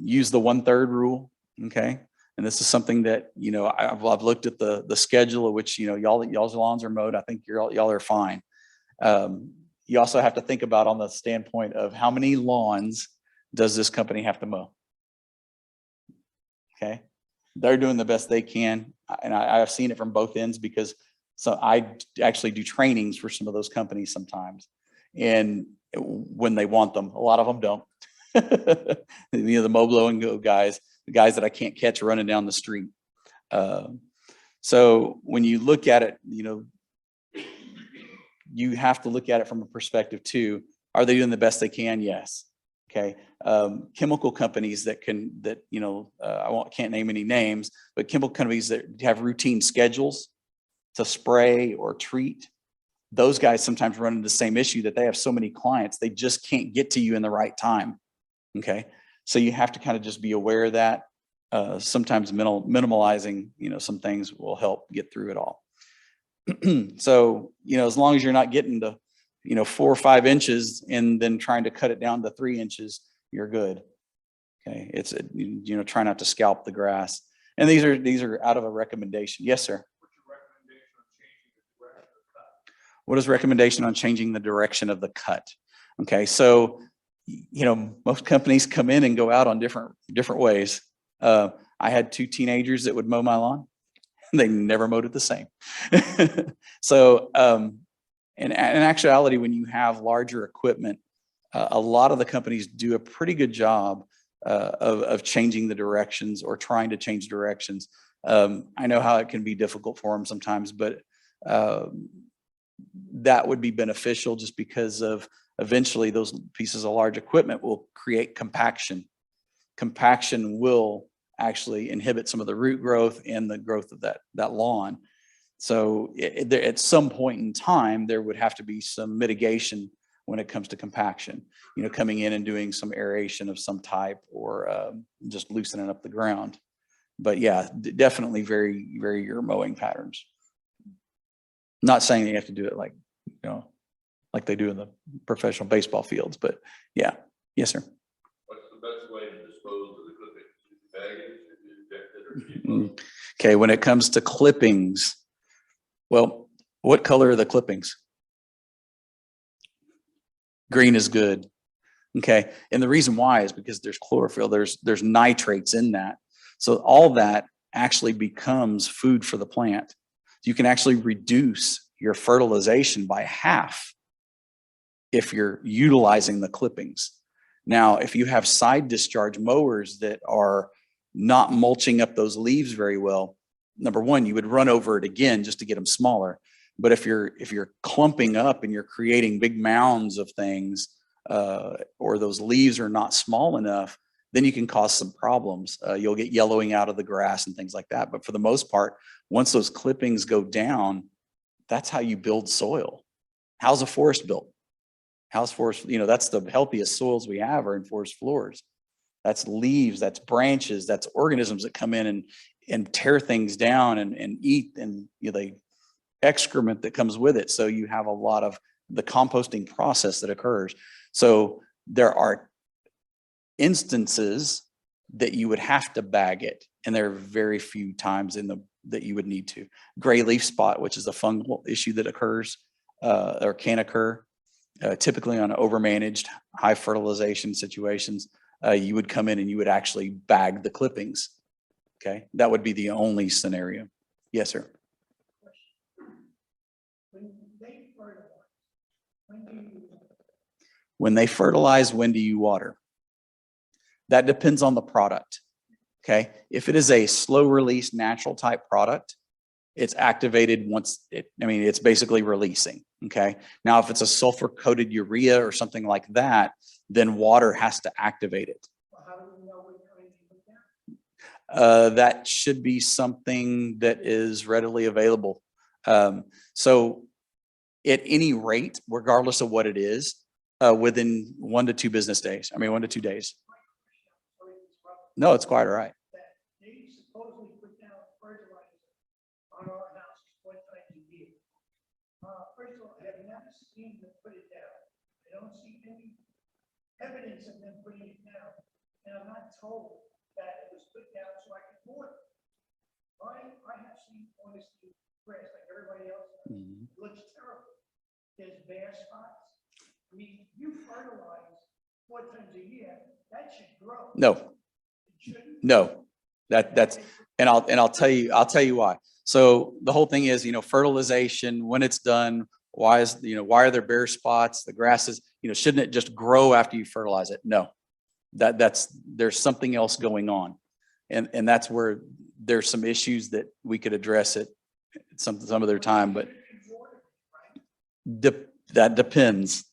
use the 1/3 rule, okay? And this is something that, you know, I've looked at the schedule of which, you know, y'all's lawns are mowed. I think y'all are fine. You also have to think about on the standpoint of how many lawns does this company have to mow? Okay, they're doing the best they can. And I've seen it from both ends because so I actually do trainings for some of those companies sometimes. And when they want them, a lot of them don't. You know, the mow, blow and go guys, the guys that I can't catch running down the street. So when you look at it, you know, you have to look at it from a perspective too. Are they doing the best they can? Yes. Okay. Chemical companies that you know, can't name any names, but chemical companies that have routine schedules to spray or treat, those guys sometimes run into the same issue that they have so many clients, they just can't get to you in the right time. Okay. So you have to kind of just be aware of that. Sometimes minimalizing, you know, some things will help get through it all. So, you know, as long as you're not getting to, you know, 4 or 5 inches and then trying to cut it down to 3 inches, you're good. Okay. It's, you know, try not to scalp the grass. And these are out of a recommendation. Yes, sir. What is recommendation on changing the direction of the cut? Okay. So, you know, most companies come in and go out on different ways. I had 2 teenagers that would mow my lawn. They never mowed it the same. So, in actuality, when you have larger equipment, a lot of the companies do a pretty good job of changing the directions or trying to change directions. I know how it can be difficult for them sometimes, but that would be beneficial just because of eventually those pieces of large equipment will create compaction. Compaction will actually inhibit some of the root growth and the growth of that lawn. So at some point in time, there would have to be some mitigation when it comes to compaction, you know, coming in and doing some aeration of some type or just loosening up the ground. But yeah, definitely vary your mowing patterns. Not saying you have to do it like, you know, like they do in the professional baseball fields, but yeah. Yes, sir. What's the best way to dispose of the clippings? Bag it, inject it, or Okay, when it comes to clippings, well, what color are the clippings? Green is good. Okay, and the reason why is because there's chlorophyll, there's nitrates in that. So all that actually becomes food for the plant. You can actually reduce your fertilization by half if you're utilizing the clippings. Now, if you have side discharge mowers that are not mulching up those leaves very well, number one, you would run over it again just to get them smaller. But if you're clumping up and you're creating big mounds of things, or those leaves are not small enough, then you can cause some problems. You'll get yellowing out of the grass and things like that. But for the most part, once those clippings go down, that's how you build soil. How's a forest built? How's forest, you know, that's the healthiest soils we have are in forest floors. That's leaves, that's branches, that's organisms that come in and tear things down and eat, and you know, the excrement that comes with it. So you have a lot of the composting process that occurs. So there are instances that you would have to bag it, and there are very few times that you would need to. Gray leaf spot, which is a fungal issue that occurs or can occur, typically on overmanaged high fertilization situations, you would come in and you would actually bag the clippings. Okay, that would be the only scenario. Yes, sir. When they fertilize, when do you water? That depends on the product. Okay, if it is a slow release natural type product, it's activated once it's basically releasing. Okay, now if it's a sulfur coated urea or something like that, then water has to activate it. How do we know which way to look at? That should be something that is readily available. So at any rate, regardless of what it is, within 1 to 2 business days. I mean, 1 to 2 days. No, it's quite all right. That they supposedly put down fertilizer on our houses 4 times a year. First of all, I have never seen them put it down. I don't see any evidence of them putting it down. And I'm not told that it was put down so I could water. I have seen honestly grass like everybody else. Mhm. It looks terrible. There's bare spots. I mean, you fertilize 4 times a year, that should grow. No, It shouldn't. no, that's, and I'll tell you why. So the whole thing is, fertilization, when it's done, why are there bare spots? The grasses, shouldn't it just grow after you fertilize it? No, there's something else going on. And that's where there's some issues that we could address it some other time, but that depends.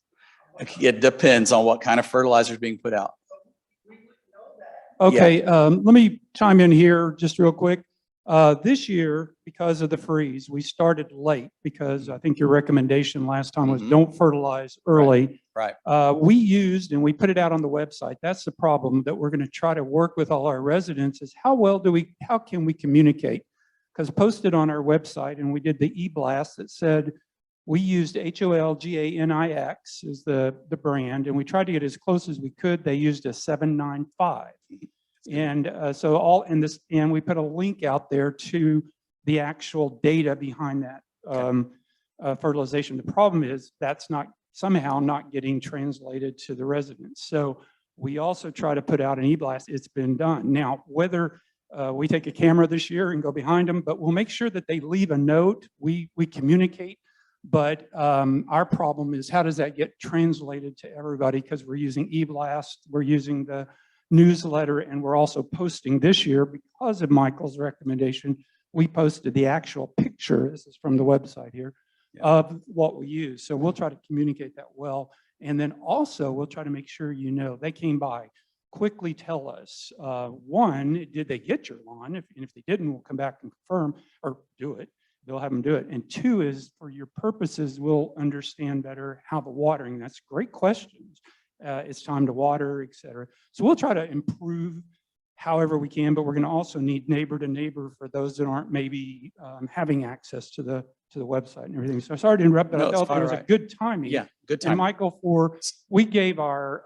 It depends on what kind of fertilizer is being put out. Okay, let me chime in here just real quick. This year, because of the freeze, we started late because I think your recommendation last time was Mhm. don't fertilize early. Right. We used, and we put it out on the website. That's the problem that we're going to try to work with all our residents is how can we communicate? Because posted on our website, and we did the e-blast that said we used HOLGANIX is the brand, and we tried to get as close as we could. They used a 795. And and we put a link out there to the actual data behind that fertilization. The problem is that's somehow not getting translated to the residents. So we also try to put out an e-blast. It's been done. Now, whether we take a camera this year and go behind them, but we'll make sure that they leave a note. We communicate. But our problem is how does that get translated to everybody? Because we're using e-blast, we're using the newsletter, and we're also posting this year because of Michael's recommendation. We posted the actual picture, this is from the website here, of what we use. So we'll try to communicate that well. And then also we'll try to make sure they came by. Quickly tell us, one, did they get your lawn? And if they didn't, we'll come back and confirm or do it. They'll have them do it. And 2 is for your purposes, we'll understand better how the watering, that's great questions. It's time to water, et cetera. So we'll try to improve however we can, but we're going to also need neighbor to neighbor for those that aren't maybe having access to the website and everything. So sorry to interrupt, but No, I it's felt it was a right. good timing. Yeah, good And time. Michael, we gave our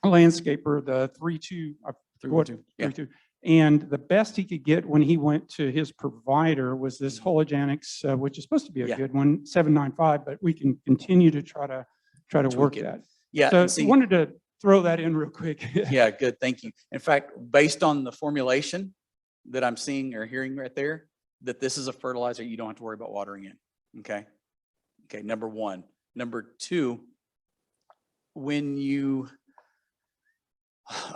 landscaper the 3-2, 3-1-2. Yeah. 3-2. And the best he could get when he went to his provider was this Hologenix, which is supposed to be a good one, 795, but we can continue to try to work it. that. Yeah. So and see, wanted to throw that in real quick. yeah, good. Thank you. In fact, based on the formulation that I'm seeing or hearing right there, that this is a fertilizer you don't have to worry about watering in. Okay. Okay. Number 1. Number 2,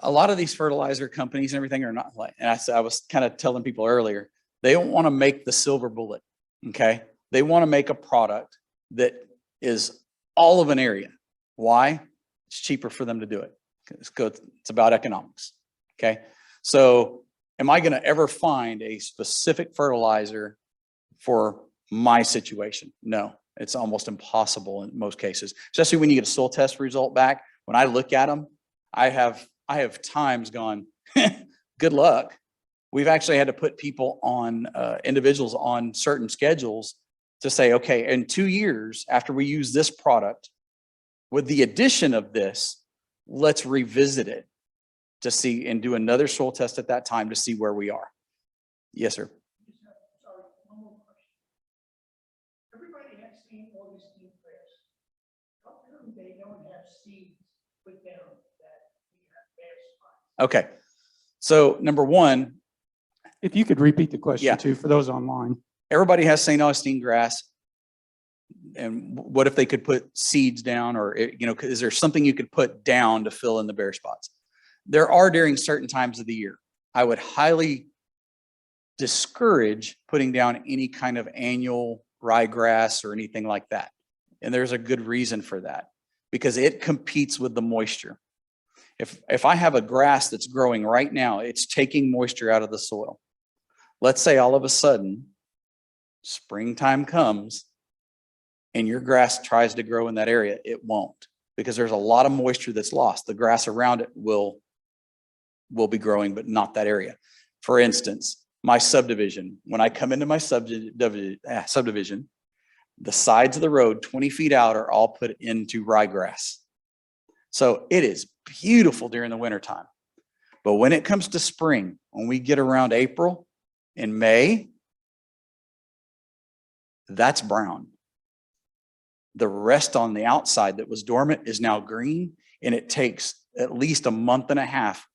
a lot of these fertilizer companies and everything are not like, and I was kind of telling people earlier, they don't want to make the silver bullet. Okay. They want to make a product that is all of an area. Why? It's cheaper for them to do it. It's good. It's about economics. Okay. So am I going to ever find a specific fertilizer for my situation? No, it's almost impossible in most cases, especially when you get a soil test result back. When I look at them, I have times gone, good luck. We've actually had to put people on, individuals on certain schedules to say, okay, in 2 years after we use this product, with the addition of this, let's revisit it to see and do another soil test at that time to see where we are. Yes, sir. Sorry, one more question. Everybody has seen all this deep grass. How come they don't have seeds put down that we have bare spots? Okay. So number 1, If you could repeat the question Yeah. too, for those online. everybody has St. Augustine grass. And what if they could put seeds down, or, is there something you could put down to fill in the bare spots? There are during certain times of the year. I would highly discourage putting down any kind of annual ryegrass or anything like that. And there's a good reason for that, because it competes with the moisture. If I have a grass that's growing right now, it's taking moisture out of the soil. Let's say all of a sudden, springtime comes, and your grass tries to grow in that area, it won't, because there's a lot of moisture that's lost. The grass around it will be growing, but not that area. For instance, my subdivision, when I come into my subdivision, the sides of the road 20 feet out are all put into ryegrass. So it is beautiful during the wintertime. But when it comes to spring, when we get around April and May, that's brown. The rest on the outside that was dormant is now green, and it takes at least a month and a half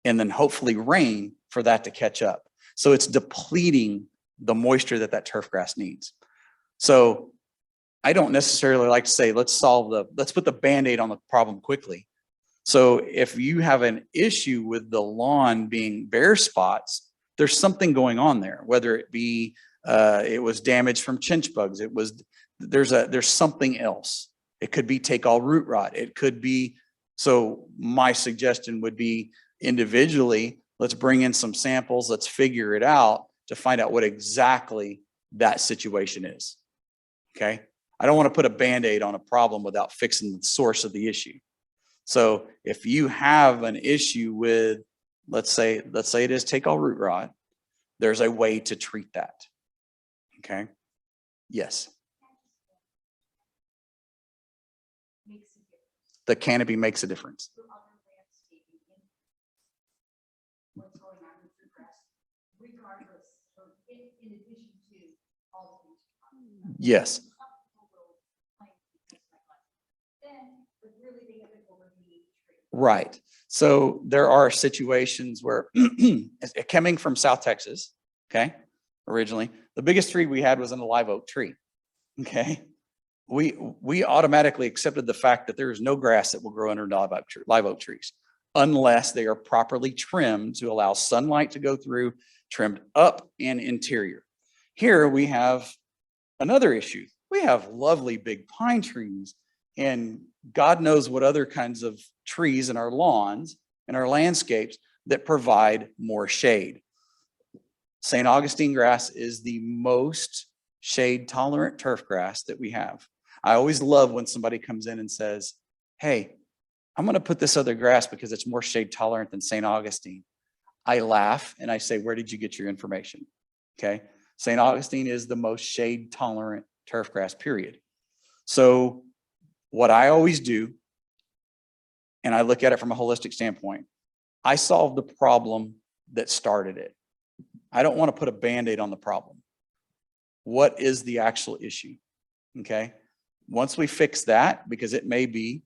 and then hopefully rain for that to catch up. So it's depleting the moisture that turf grass needs. So I don't necessarily like to say, let's put the Band-Aid on the problem quickly. So if you have an issue with the lawn being bare spots, there's something going on there, whether it be it was damaged from chinch bugs. There's something else. It could be take all root rot. It could be, so my suggestion would be individually, let's bring in some samples. Let's figure it out to find out what exactly that situation is. Okay. I don't want to put a Band-Aid on a problem without fixing the source of the issue. So if you have an issue with, let's say it is take all root rot, there's a way to treat that. Okay. Yes. The canopy makes a difference. What's going on with the grass, regardless, or in addition to all the things. Yes. Right. So there are situations where coming from South Texas, okay, originally, the biggest tree we had was an live oak tree. Okay. We automatically accepted the fact that there is no grass that will grow under live oak trees unless they are properly trimmed to allow sunlight to go through, trimmed up and interior. Here we have another issue. We have lovely big pine trees and God knows what other kinds of trees in our lawns and our landscapes that provide more shade. St. Augustine grass is the most shade tolerant turf grass that we have. I always love when somebody comes in and says, hey, I'm going to put this other grass because it's more shade tolerant than St. Augustine. I laugh and I say, where did you get your information? Okay. St. Augustine is the most shade tolerant turf grass, period. So what I always do, and I look at it from a holistic standpoint, I solve the problem that started it. I don't want to put a Band-Aid on the problem. What is the actual issue? Okay. Once we fix that, because it may be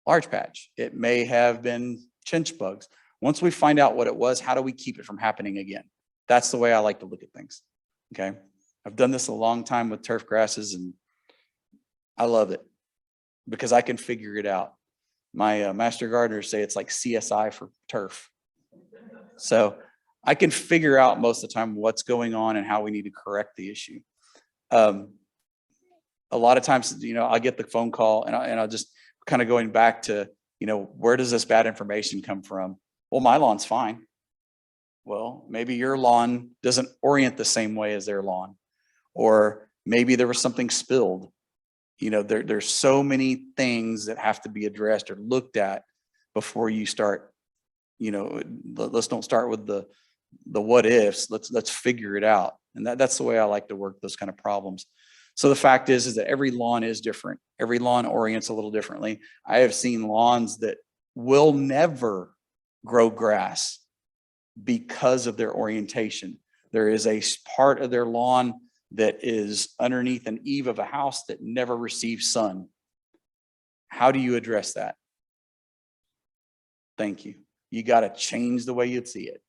large patch, it may have been chinch bugs. Once we find out what it was, how do we keep it from happening again? That's the way I like to look at things. Okay. I've done this a long time with turf grasses and I love it because I can figure it out. My master gardeners say it's like CSI for turf. So I can figure out most of the time what's going on and how we need to correct the issue. A lot of times, I get the phone call and I'll just kind of going back to, where does this bad information come from? Well, my lawn's fine. Well, maybe your lawn doesn't orient the same way as their lawn, or maybe there was something spilled. There's so many things that have to be addressed or looked at before you start, let's don't start with the what ifs, let's figure it out. And that's the way I like to work those kind of problems. So the fact is that every lawn is different. Every lawn orients a little differently. I have seen lawns that will never grow grass because of their orientation. There is a part of their lawn that is underneath an eave of a house that never receives sun. How do you address that? Thank you. You got to change the way you see it.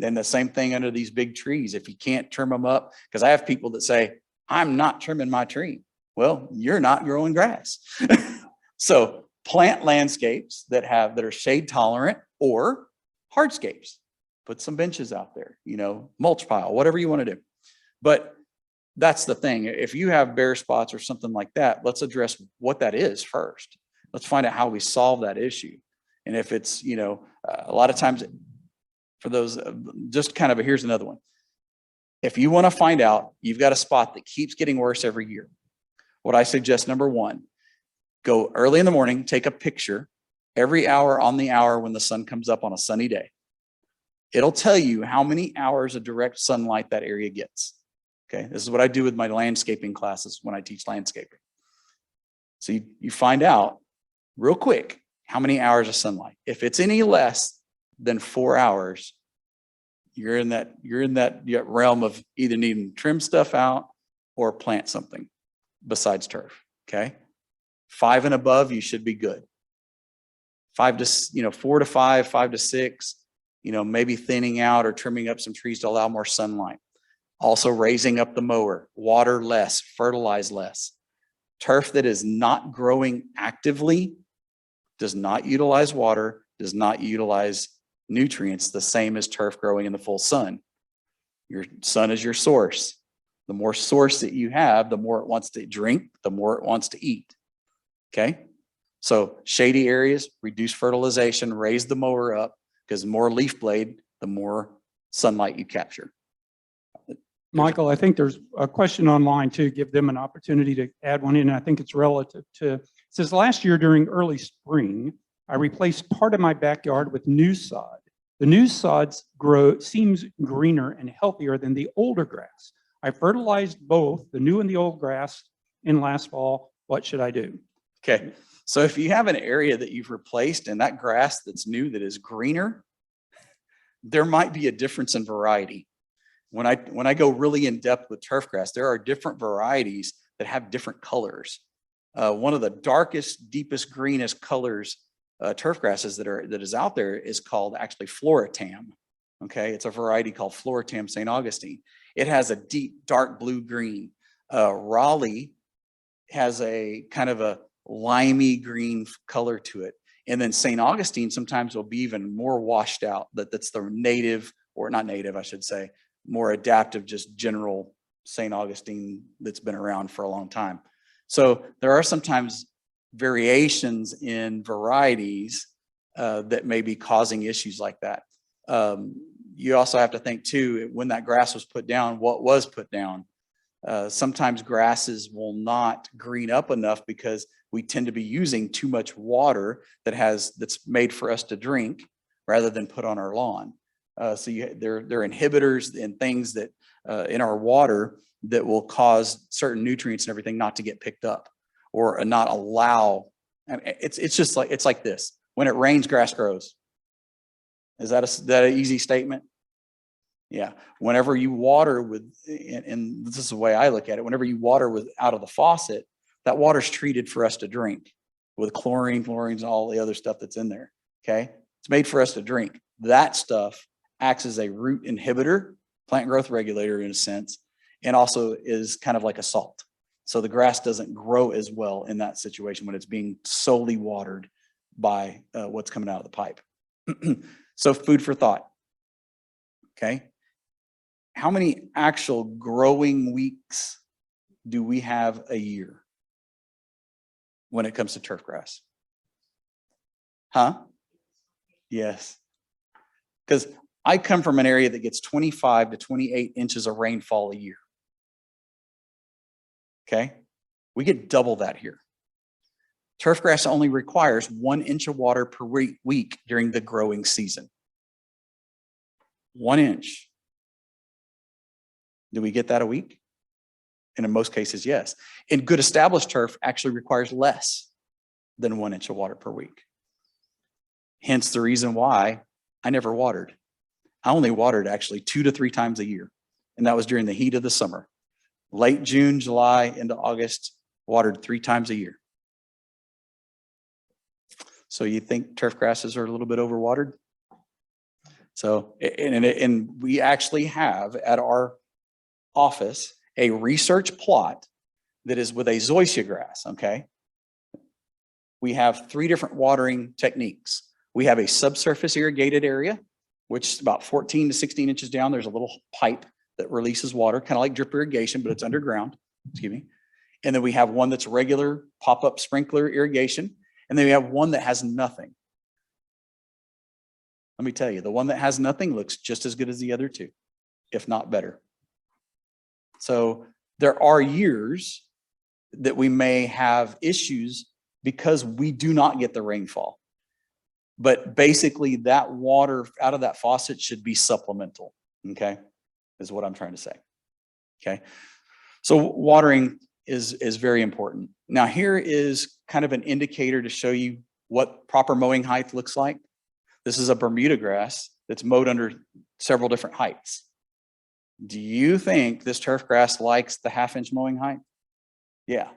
And the same thing under these big trees. If you can't trim them up, because I have people that say, I'm not trimming my tree. Well, you're not growing grass. So plant landscapes that are shade tolerant or hardscapes. Put some benches out there, mulch pile, whatever you want to do. But that's the thing. If you have bare spots or something like that, let's address what that is first. Let's find out how we solve that issue. And if it's, a lot of times for those, just kind of, here's another one. If you want to find out, you've got a spot that keeps getting worse every year. What I suggest, number one, go early in the morning, take a picture every hour on the hour when the sun comes up on a sunny day. It'll tell you how many hours of direct sunlight that area gets. Okay, this is what I do with my landscaping classes when I teach landscaping. So you find out real quick how many hours of sunlight. If it's any less than 4 hours, you're in that realm of either needing to trim stuff out or plant something besides turf. Okay, 5 and above, you should be good. 4 to 5, 5 to 6, maybe thinning out or trimming up some trees to allow more sunlight. Also raising up the mower, water less, fertilize less. Turf that is not growing actively does not utilize water, does not utilize nutrients the same as turf growing in the full sun. Your sun is your source. The more source that you have, the more it wants to drink, the more it wants to eat. Okay? So shady areas, reduce fertilization, raise the mower up, because the more leaf blade, the more sunlight you capture. Michael, I think there's a question online too. Give them an opportunity to add one in. I think it's relative to, it says last year during early spring, I replaced part of my backyard with new sod. The new sods seems greener and healthier than the older grass. I fertilized both the new and the old grass in last fall. What should I do? Okay, so if you have an area that you've replaced and that grass that's new that is greener, there might be a difference in variety. When I go really in depth with turf grass, there are different varieties that have different colors. One of the darkest, deepest, greenest colors turf grasses that is out there is called actually Floratam. Okay, it's a variety called Floratam St. Augustine. It has a deep, dark blue green. Raleigh has a kind of a limey green color to it. And then St. Augustine sometimes will be even more washed out. That's the native, or not native, I should say, more adaptive, just general St. Augustine that's been around for a long time. So there are sometimes variations in varieties that may be causing issues like that. You also have to think too, when that grass was put down, what was put down? Sometimes grasses will not green up enough because we tend to be using too much water that's made for us to drink rather than put on our lawn. So there are inhibitors and things that in our water that will cause certain nutrients and everything not to get picked up or not allow. It's like this. When it rains, grass grows. Is that an easy statement? Yeah. Whenever you water with, and this is the way I look at it, whenever you water out of the faucet, that water's treated for us to drink with chlorines, and all the other stuff that's in there. Okay. It's made for us to drink. That stuff acts as a root inhibitor, plant growth regulator in a sense, and also is kind of like a salt. So the grass doesn't grow as well in that situation when it's being solely watered by what's coming out of the pipe. So food for thought. Okay. How many actual growing weeks do we have a year when it comes to turf grass? Huh? Yes. Because I come from an area that gets 25 to 28 inches of rainfall a year. Okay. We get double that here. Turf grass only requires 1 inch of water per week during the growing season. 1 inch. Do we get that a week? And in most cases, yes. And good established turf actually requires less than 1 inch of water per week. Hence the reason why I never watered. I only watered actually 2 to 3 times a year. And that was during the heat of the summer. Late June, July, into August, watered 3 times a year. So you think turf grasses are a little bit overwatered? So, and we actually have at our office a research plot that is with a zoysia grass, okay? We have 3 different watering techniques. We have a subsurface irrigated area, which is about 14 to 16 inches down. There's a little pipe that releases water, kind of like drip irrigation, but it's underground, excuse me. And then we have one that's regular pop-up sprinkler irrigation. And then we have one that has nothing. Let me tell you, the one that has nothing looks just as good as the other 2, if not better. So there are years that we may have issues because we do not get the rainfall. But basically that water out of that faucet should be supplemental, okay, is what I'm trying to say, okay? So watering is very important. Now here is kind of an indicator to show you what proper mowing height looks like. This is a Bermuda grass that's mowed under several different heights. Do you think this turf grass likes the 1/2 inch mowing height? Yeah.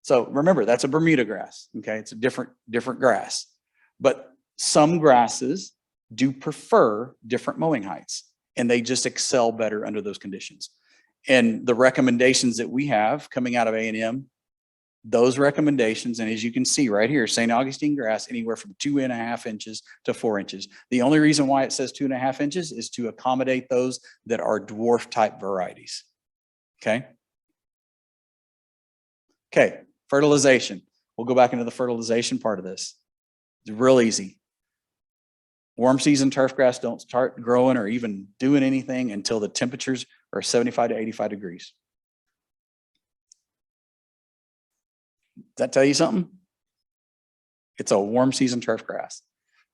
So remember, that's a Bermuda grass, okay? It's a different grass. But some grasses do prefer different mowing heights, and they just excel better under those conditions. And the recommendations that we have coming out of A&M, those recommendations, and as you can see right here, St. Augustine grass, anywhere from 2.5 inches to 4 inches. The only reason why it says 2.5 inches is to accommodate those that are dwarf type varieties, okay? Okay, fertilization. We'll go back into the fertilization part of this. It's real easy. Warm season turf grass don't start growing or even doing anything until the temperatures are 75 to 85 degrees. Does that tell you something? It's a warm season turf grass.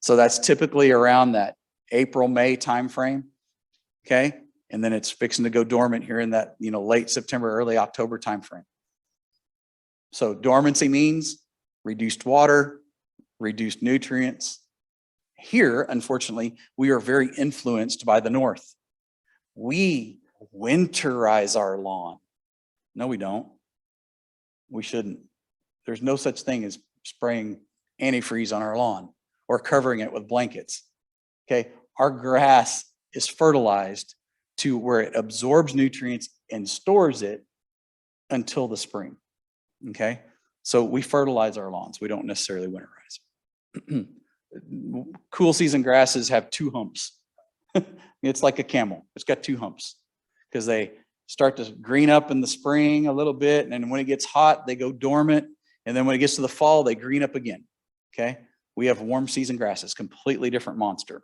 So that's typically around that April, May timeframe, okay? And then it's fixing to go dormant here in that, late September, early October timeframe. So dormancy means reduced water, reduced nutrients. Here, unfortunately, we are very influenced by the north. We winterize our lawn. No, we don't. We shouldn't. There's no such thing as spraying antifreeze on our lawn or covering it with blankets. Okay, our grass is fertilized to where it absorbs nutrients and stores it until the spring. Okay, so we fertilize our lawns. We don't necessarily winterize. Cool season grasses have 2 humps. It's like a camel. It's got 2 humps because they start to green up in the spring a little bit. And then when it gets hot, they go dormant. And then when it gets to the fall, they green up again. Okay. We have warm season grasses, completely different monster.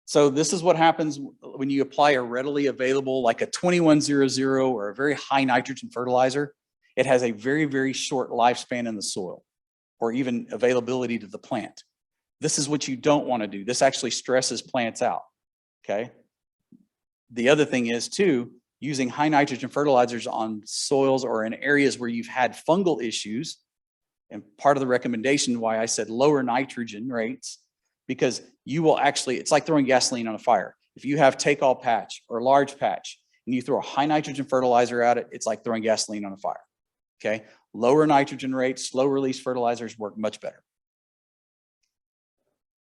So this is what happens when you apply a readily available, like a 2100 or a very high nitrogen fertilizer. It has a very, very short lifespan in the soil or even availability to the plant. This is what you don't want to do. This actually stresses plants out, okay? The other thing is too, using high nitrogen fertilizers on soils or in areas where you've had fungal issues, and part of the recommendation why I said lower nitrogen rates, because you will actually, it's like throwing gasoline on a fire. If you have take-all patch or large patch and you throw a high nitrogen fertilizer at it, it's like throwing gasoline on a fire, okay? Lower nitrogen rates, slow release fertilizers work much better.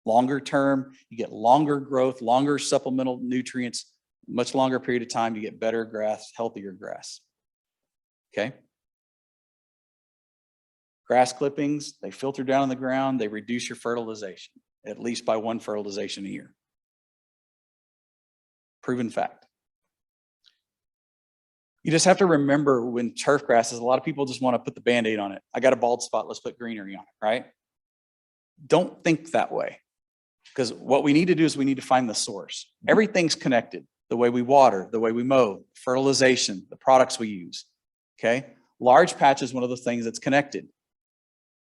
Longer term, you get longer growth, longer supplemental nutrients, much longer period of time, you get better grass, healthier grass, okay? Grass clippings, they filter down on the ground, they reduce your fertilization, at least by 1 fertilization a year. Proven fact. You just have to remember when turf grasses, a lot of people just want to put the Band-Aid on it. I got a bald spot, let's put greenery on it, right? Don't think that way. Because what we need to do is we need to find the source. Everything's connected. The way we water, the way we mow, fertilization, the products we use, okay? Large patch is one of the things that's connected.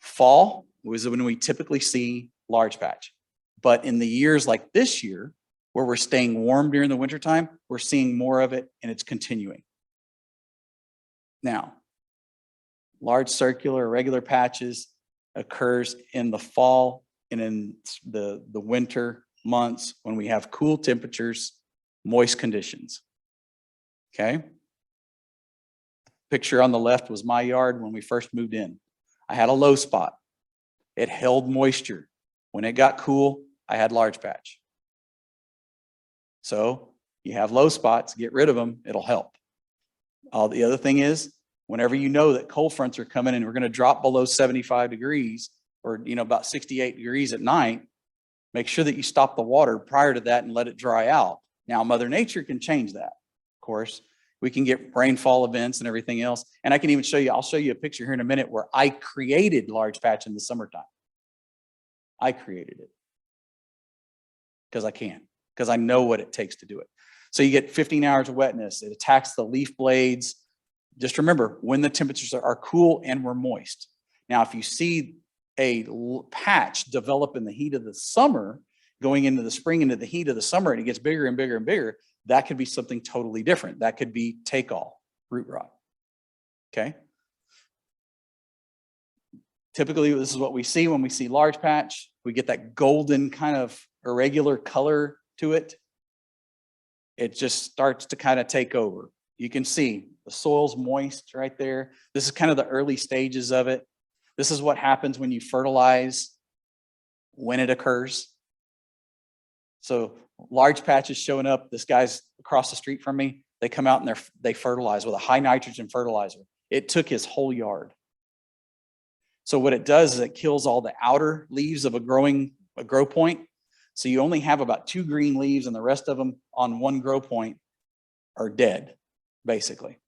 Fall was when we typically see large patch. But in the years like this year, where we're staying warm during the wintertime, we're seeing more of it and it's continuing. Now, large circular, regular patches occurs in the fall and in the winter months when we have cool temperatures, moist conditions, okay? Picture on the left was my yard when we first moved in. I had a low spot. It held moisture. When it got cool, I had large patch. So you have low spots, get rid of them, it'll help. The other thing is, whenever you know that cold fronts are coming and we're gonna drop below 75 degrees or about 68 degrees at night, make sure that you stop the water prior to that and let it dry out. Now, Mother Nature can change that, of course. We can get rainfall events and everything else. And I can even show you, I'll show you a picture here in a minute where I created large patch in the summertime. I created it because I can, because I know what it takes to do it. So you get 15 hours of wetness. It attacks the leaf blades. Just remember when the temperatures are cool and we're moist. Now, if you see a patch develop in the heat of the summer, going into the spring, into the heat of the summer, and it gets bigger and bigger and bigger, that could be something totally different. That could be take-all root rot. Okay. Typically, this is what we see when we see large patch. We get that golden kind of irregular color to it. It just starts to kind of take over. You can see the soil's moist right there. This is kind of the early stages of it. This is what happens when you fertilize, when it occurs. So large patches showing up. This guy's across the street from me. They come out and they fertilize with a high nitrogen fertilizer. It took his whole yard. So what it does is it kills all the outer leaves of a grow point. So you only have about 2 green leaves, and the rest of them on one grow point are dead, basically.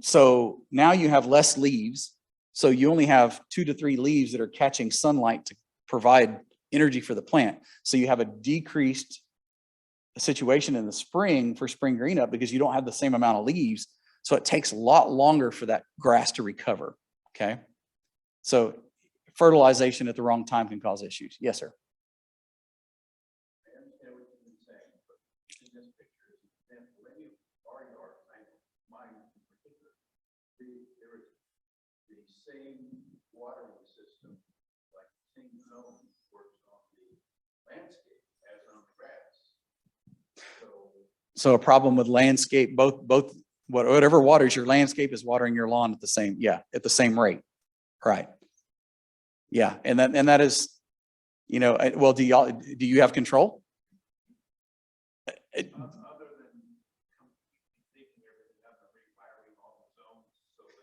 So now you have less leaves. So you only have 2 to 3 leaves that are catching sunlight to provide energy for the plant. So you have a decreased situation in the spring for spring green up because you don't have the same amount of leaves. So it takes a lot longer for that grass to recover. Okay. So fertilization at the wrong time can cause issues. Yes, sir. I understand what you've been saying, but in this picture, as an example, any of our yards, mine in particular, there is the same watering system, like the same zone works on the landscape as on the grass. So a problem with landscape, both whatever waters your landscape is watering your lawn at the same rate. Right. Yeah. And that is, you know, well, do you have control? Other than taking everything up and rewiring all the zones so that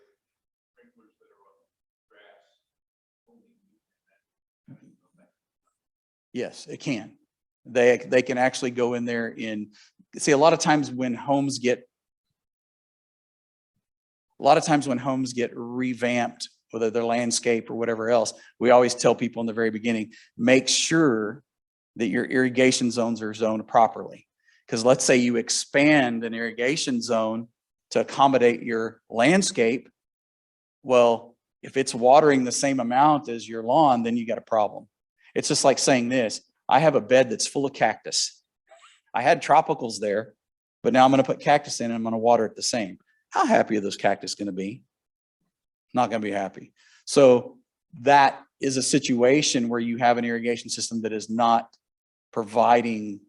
sprinklers that are on grass only use that. Yes, it can. They can actually go in there and see a lot of times when homes get revamped, whether they're landscape or whatever else, we always tell people in the very beginning, make sure that your irrigation zones are zoned properly. Because let's say you expand an irrigation zone to accommodate your landscape. Well, if it's watering the same amount as your lawn, then you got a problem. It's just like saying this, I have a bed that's full of cactus. I had tropicals there, but now I'm going to put cactus in and I'm going to water it the same. How happy are those cactus going to be? Not going to be happy. So that is a situation where you have an irrigation system that is not providing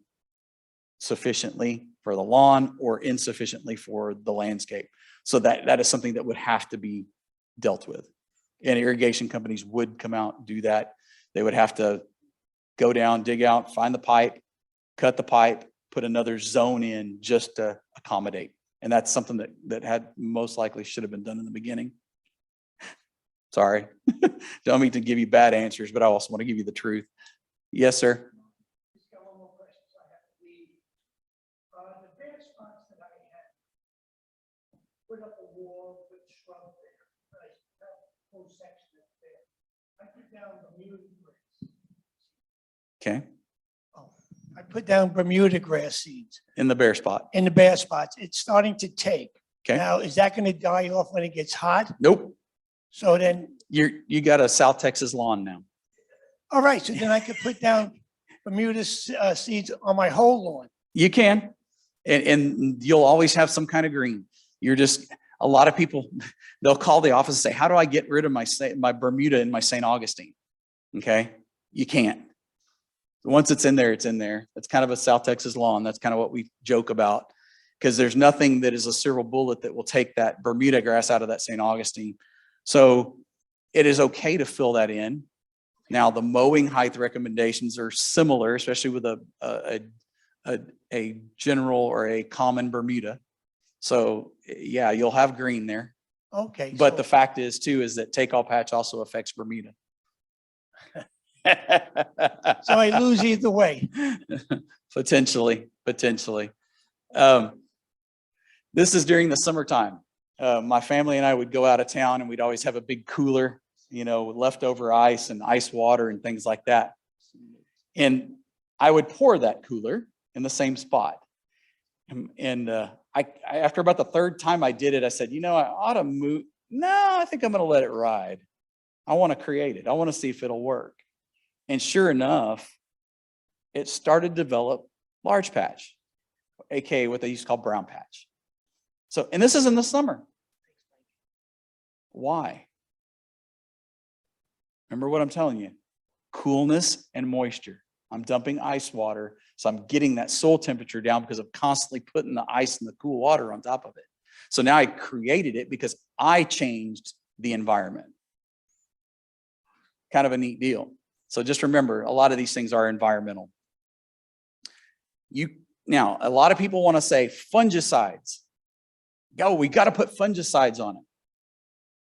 sufficiently for the lawn or insufficiently for the landscape. So that is something that would have to be dealt with. And irrigation companies would come out and do that. They would have to go down, dig out, find the pipe, cut the pipe, put another zone in just to accommodate. And that's something that had most likely should have been done in the beginning. Sorry, don't mean to give you bad answers, but I also want to give you the truth. Yes, sir. Just got one more question, so I have to leave. The bare spots that I had, put up a wall, put shrub there, right, that whole section that's there. I put down Bermuda grass. Okay. Oh, I put down Bermuda grass seeds In the bare spot. in the bare spots. It's starting to take. Okay. Now, is that going to die off when it gets hot? Nope. So then, You got a South Texas lawn now. all right, so then I could put down Bermuda seeds on my whole lawn. You can, and you'll always have some kind of green. You're just, a lot of people, they'll call the office and say, how do I get rid of my Bermuda and my St. Augustine? Okay. You can't. Once it's in there, it's in there. It's kind of a South Texas lawn. That's kind of what we joke about, because there's nothing that is a silver bullet that will take that Bermuda grass out of that St. Augustine. So it is okay to fill that in. Now, the mowing height recommendations are similar, especially with a general or a common Bermuda. So yeah, you'll have green there. Okay. But so- the fact is too, is that take-all patch also affects Bermuda. So I lose either way. Potentially. This is during the summertime. My family and I would go out of town and we'd always have a big cooler, you know, leftover ice and ice water and things like that. And I would pour that cooler in the same spot. And after about the third time I did it, I said, I ought to move. No, I think I'm going to let it ride. I want to create it. I want to see if it'll work. And sure enough, it started to develop large patch, aka what they used to call brown patch. So, and this is in the summer. Why? Remember what I'm telling you, coolness and moisture. I'm dumping ice water, so I'm getting that soil temperature down because I'm constantly putting the ice and the cool water on top of it. So now I created it because I changed the environment. Kind of a neat deal. So just remember, a lot of these things are environmental. Now, a lot of people want to say fungicides. We got to put fungicides on it.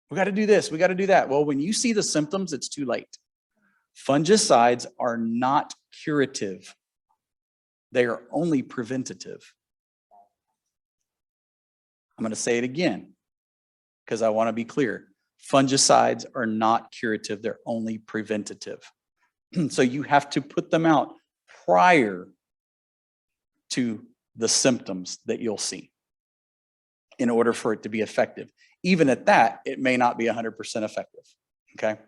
We got to do this, we got to do that. Well, when you see the symptoms, it's too late. Fungicides are not curative. They are only preventative. I'm going to say it again because I want to be clear. Fungicides are not curative. They're only preventative. So you have to put them out prior to the symptoms that you'll see in order for it to be effective. Even at that, it may not be 100% effective. Okay.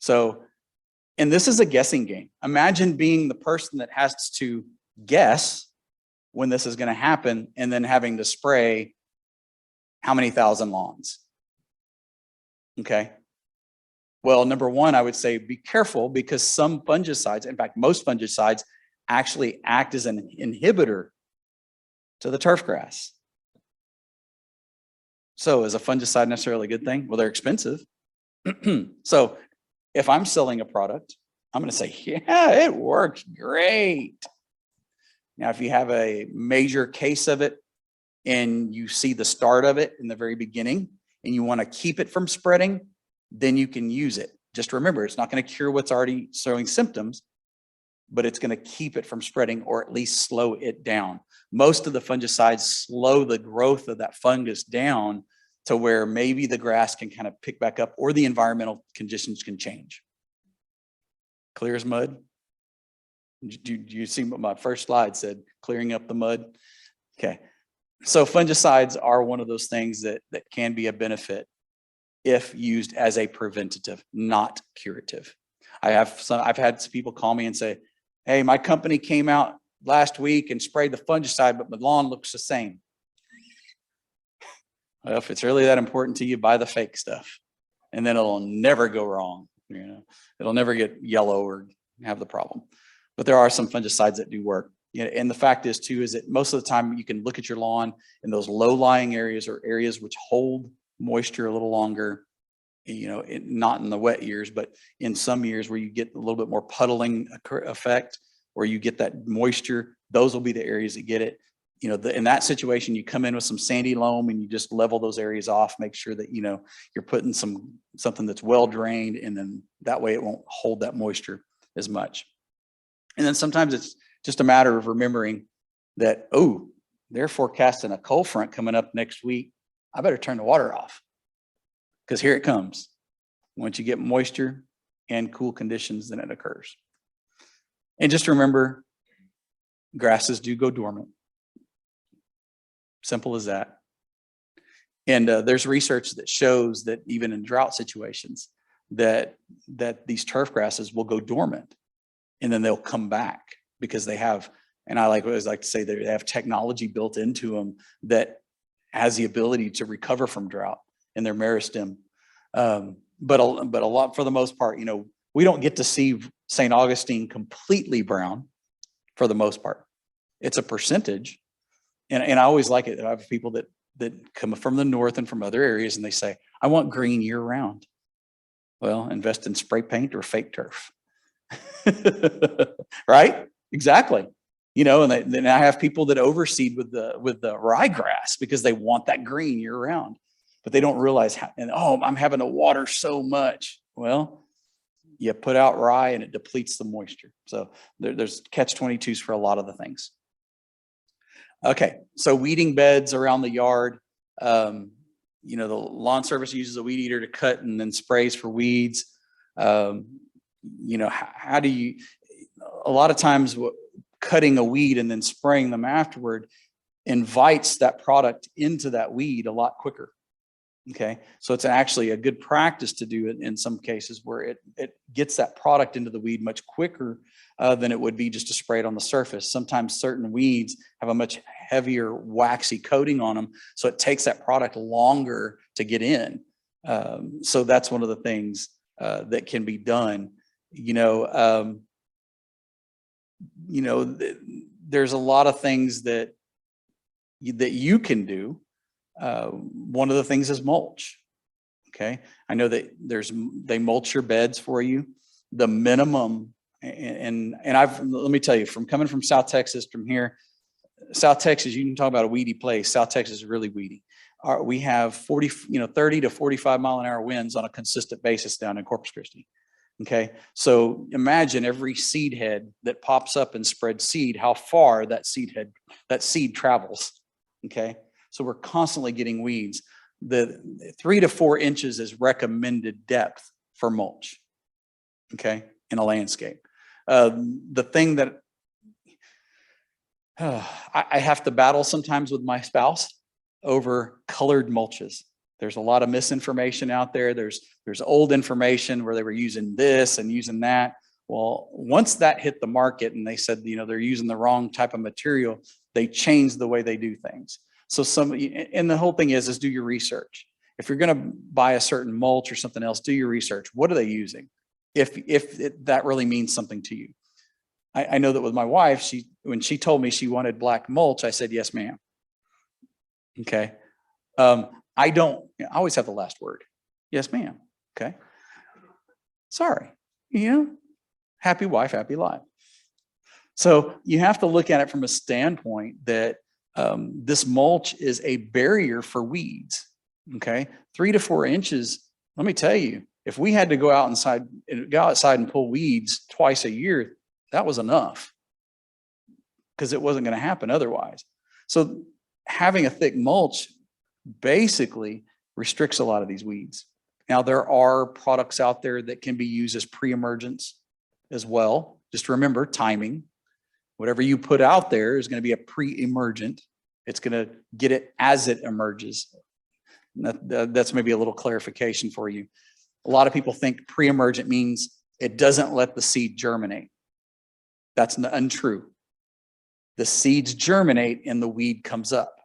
So, and this is a guessing game. Imagine being the person that has to guess when this is going to happen and then having to spray how many thousand lawns. Okay. Well, number one, I would say be careful because some fungicides, in fact, most fungicides actually act as an inhibitor to the turf grass. So is a fungicide necessarily a good thing? Well, they're expensive. So if I'm selling a product, I'm going to say, yeah, it works great. Now, if you have a major case of it and you see the start of it in the very beginning and you want to keep it from spreading, then you can use it. Just remember, it's not going to cure what's already showing symptoms, but it's going to keep it from spreading or at least slow it down. Most of the fungicides slow the growth of that fungus down to where maybe the grass can kind of pick back up or the environmental conditions can change. Clear as mud? Do you see what my first slide said? Clearing up the mud? Okay. So fungicides are one of those things that can be a benefit if used as a preventative, not curative. I've had some people call me and say, hey, my company came out last week and sprayed the fungicide, but my lawn looks the same. Well, if it's really that important to you, buy the fake stuff and then it'll never go wrong. It'll never get yellow or have the problem. But there are some fungicides that do work. And the fact is too, is that most of the time you can look at your lawn in those low-lying areas or areas which hold moisture a little longer, not in the wet years, but in some years where you get a little bit more puddling effect, or you get that moisture, those will be the areas that get it. In that situation, you come in with some sandy loam and you just level those areas off, make sure that, you're putting something that's well drained, and then that way it won't hold that moisture as much. And then sometimes it's just a matter of remembering that, oh, they're forecasting a cold front coming up next week. I better turn the water off because here it comes. Once you get moisture and cool conditions, then it occurs. And just remember, grasses do go dormant. Simple as that. And there's research that shows that even in drought situations, that these turf grasses will go dormant and then they'll come back because they have, and I always like to say that they have technology built into them that has the ability to recover from drought in their meristem. But a lot, for the most part, we don't get to see St. Augustine completely brown for the most part. It's a percentage. And I always like it. I have people that come from the north and from other areas and they say, I want green year round. Well, invest in spray paint or fake turf. Right? Exactly. And then I have people that overseed with the ryegrass because they want that green year round, but they don't realize how, I'm having to water so much. Well, you put out rye and it depletes the moisture. So there's catch-22s for a lot of the things. Okay, so weeding beds around the yard. The lawn service uses a weed eater to cut and then sprays for weeds. How do you, a lot of times cutting a weed and then spraying them afterward invites that product into that weed a lot quicker. Okay, so it's actually a good practice to do it in some cases where it gets that product into the weed much quicker than it would be just to spray it on the surface. Sometimes certain weeds have a much heavier waxy coating on them, so it takes that product longer to get in. So that's one of the things that can be done. There's a lot of things that you can do. One of the things is mulch. Okay, I know that they mulch your beds for you. The minimum, and let me tell you, from coming from South Texas, from here, South Texas, you can talk about a weedy place. South Texas is really weedy. We have 30 to 45 mile an hour winds on a consistent basis down in Corpus Christi. Okay, so imagine every seed head that pops up and spreads seed, how far that seed travels. Okay, so we're constantly getting weeds. The 3 to 4 inches is recommended depth for mulch. Okay, in a landscape. The thing that I have to battle sometimes with my spouse over colored mulches. There's a lot of misinformation out there. There's old information where they were using this and using that. Well, once that hit the market and they said, they're using the wrong type of material, they changed the way they do things. So and the whole thing is do your research. If you're going to buy a certain mulch or something else, do your research. What are they using? If that really means something to you. I know that with my wife, when she told me she wanted black mulch, I said, yes, ma'am. Okay. I always have the last word. Yes, ma'am. Okay. Sorry. Happy wife, happy life. So you have to look at it from a standpoint that this mulch is a barrier for weeds. Okay. 3 to 4 inches. Let me tell you, if we had to go outside and pull weeds twice a year, that was enough because it wasn't going to happen otherwise. So having a thick mulch basically restricts a lot of these weeds. Now, there are products out there that can be used as pre-emergence as well. Just remember timing. Whatever you put out there is going to be a pre-emergent. It's going to get it as it emerges. That's maybe a little clarification for you. A lot of people think pre-emergent means it doesn't let the seed germinate. That's untrue. The seeds germinate and the weed comes up.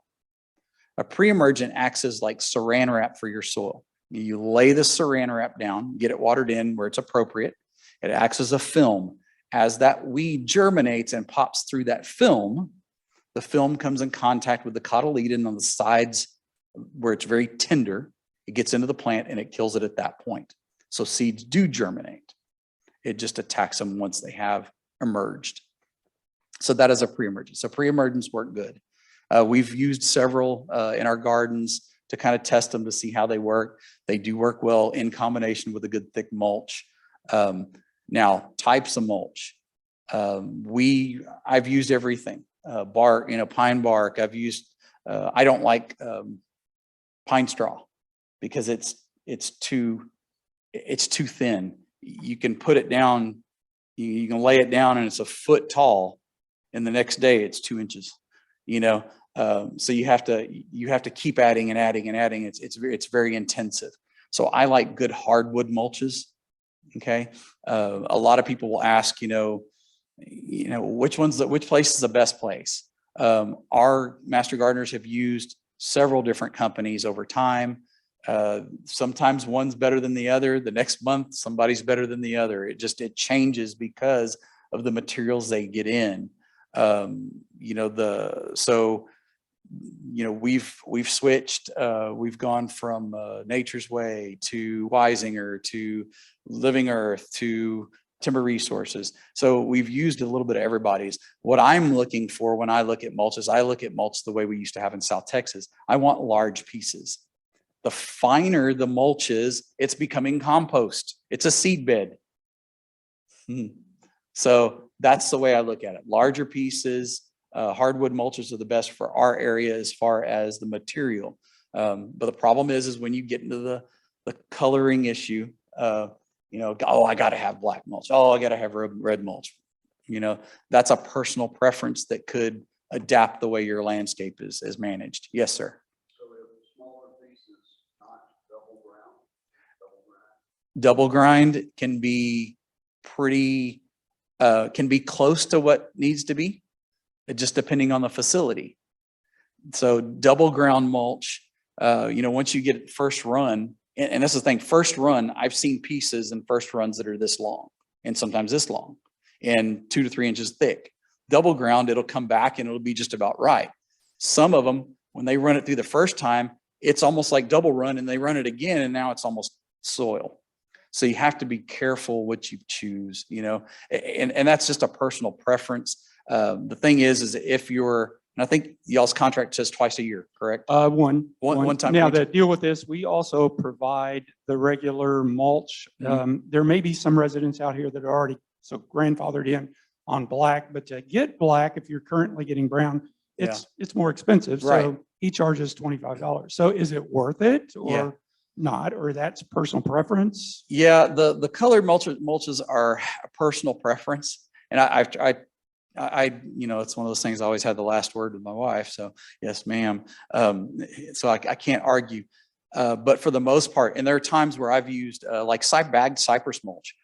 A pre-emergent acts as like saran wrap for your soil. You lay the saran wrap down, get it watered in where it's appropriate. It acts as a film. As that weed germinates and pops through that film, the film comes in contact with the cotyledon on the sides where it's very tender. It gets into the plant and it kills it at that point. So seeds do germinate. It just attacks them once they have emerged. So that is a pre-emergence. So pre-emergence work good. We've used several in our gardens to kind of test them to see how they work. They do work well in combination with a good thick mulch. Now, types of mulch. I've used everything. Bark, pine bark. I've used, I don't like pine straw because it's too thin. You can put it down, you can lay it down and it's a foot tall, and the next day it's 2 inches. So you have to keep adding and adding and adding. It's very intensive. So I like good hardwood mulches. Okay. A lot of people will ask, which place is the best place? Our master gardeners have used several different companies over time. Sometimes one's better than the other. The next month, somebody's better than the other. It changes because of the materials they get in. We've switched. We've gone from Nature's Way to Weisinger to Living Earth to Timber Resources. So we've used a little bit of everybody's. What I'm looking for when I look at mulch is I look at mulch the way we used to have in South Texas. I want large pieces. The finer the mulch is, it's becoming compost. It's a seed bed. So that's the way I look at it. Larger pieces, hardwood mulches are the best for our area as far as the material. But the problem is when you get into the coloring issue, I got to have black mulch. Oh, I got to have red mulch. You know, that's a personal preference that could adapt the way your landscape is managed. Yes, sir. So if smaller pieces, not double ground, Double grind can be pretty, can be close to what needs to be, just depending on the facility. So double ground mulch, you know, once you get it first run, and that's the thing, first run, I've seen pieces in first runs that are this long and sometimes this long and 2 to 3 inches thick. Double ground, it'll come back and it'll be just about right. Some of them, when they run it through the first time, it's almost like double run, and they run it again and now it's almost soil. So you have to be careful what you choose, you know, and that's just a personal preference. The thing is if you're, and I think y'all's contract says twice a year, correct? One time. Now, to deal with this, we also provide the regular mulch. There may be some residents out here that are already so grandfathered in on black, but to get black, if you're currently getting brown, it's more expensive. Right. So he charges $25. So is it worth it or Yeah. not? Or that's personal preference? Yeah, the colored mulches are a personal preference, and I, you know, it's one of those things. I always had the last word with my wife. So yes, ma'am. So I can't argue. But for the most part, and there are times where I've used like bagged cypress mulch.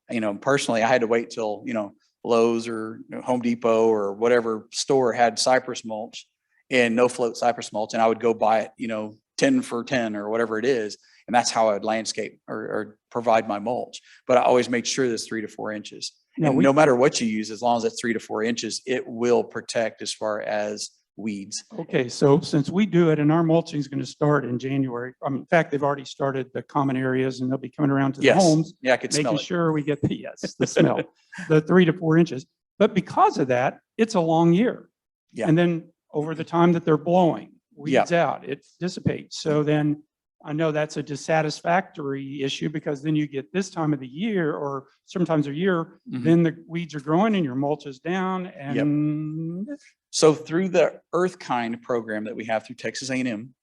You know, personally, I had to wait till, you know, Lowe's or Home Depot or whatever store had cypress mulch and no float cypress mulch, and I would go buy it, you know, 10 for 10 or whatever it is. And that's how I would landscape or provide my mulch. But I always make sure that's 3 to 4 inches. Now, And no matter what you use, as long as it's 3 to 4 inches, it will protect as far as weeds. Okay, so since we do it and our mulching is going to start in January, in fact, they've already started the common areas and they'll be coming around to the Yes. homes, Yeah, I could smell making it. sure we get the, yes, the smell, the 3 to 4 inches. But because of that, it's a long year. Yeah. And then over the time that they're blowing weeds out, it dissipates. So then I know that's a dissatisfactory issue because then you get this time of the year or sometimes a year, Mhm. then the weeds are growing and your mulch is down and So through the Earth Kind program that we have through Texas A&M,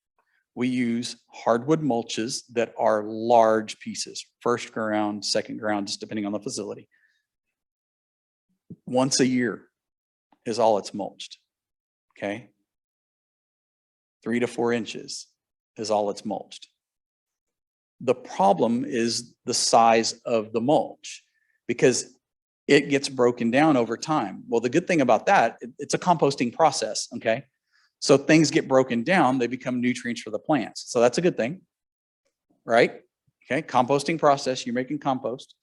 we use hardwood mulches that are large pieces, first ground, second ground, just depending on the facility. Once a year is all it's mulched. Okay. 3 to 4 inches is all it's mulched. The problem is the size of the mulch because it gets broken down over time. Well, the good thing about that, it's a composting process, okay? So things get broken down, they become nutrients for the plants. So that's a good thing, right? Okay, composting process, you're making compost.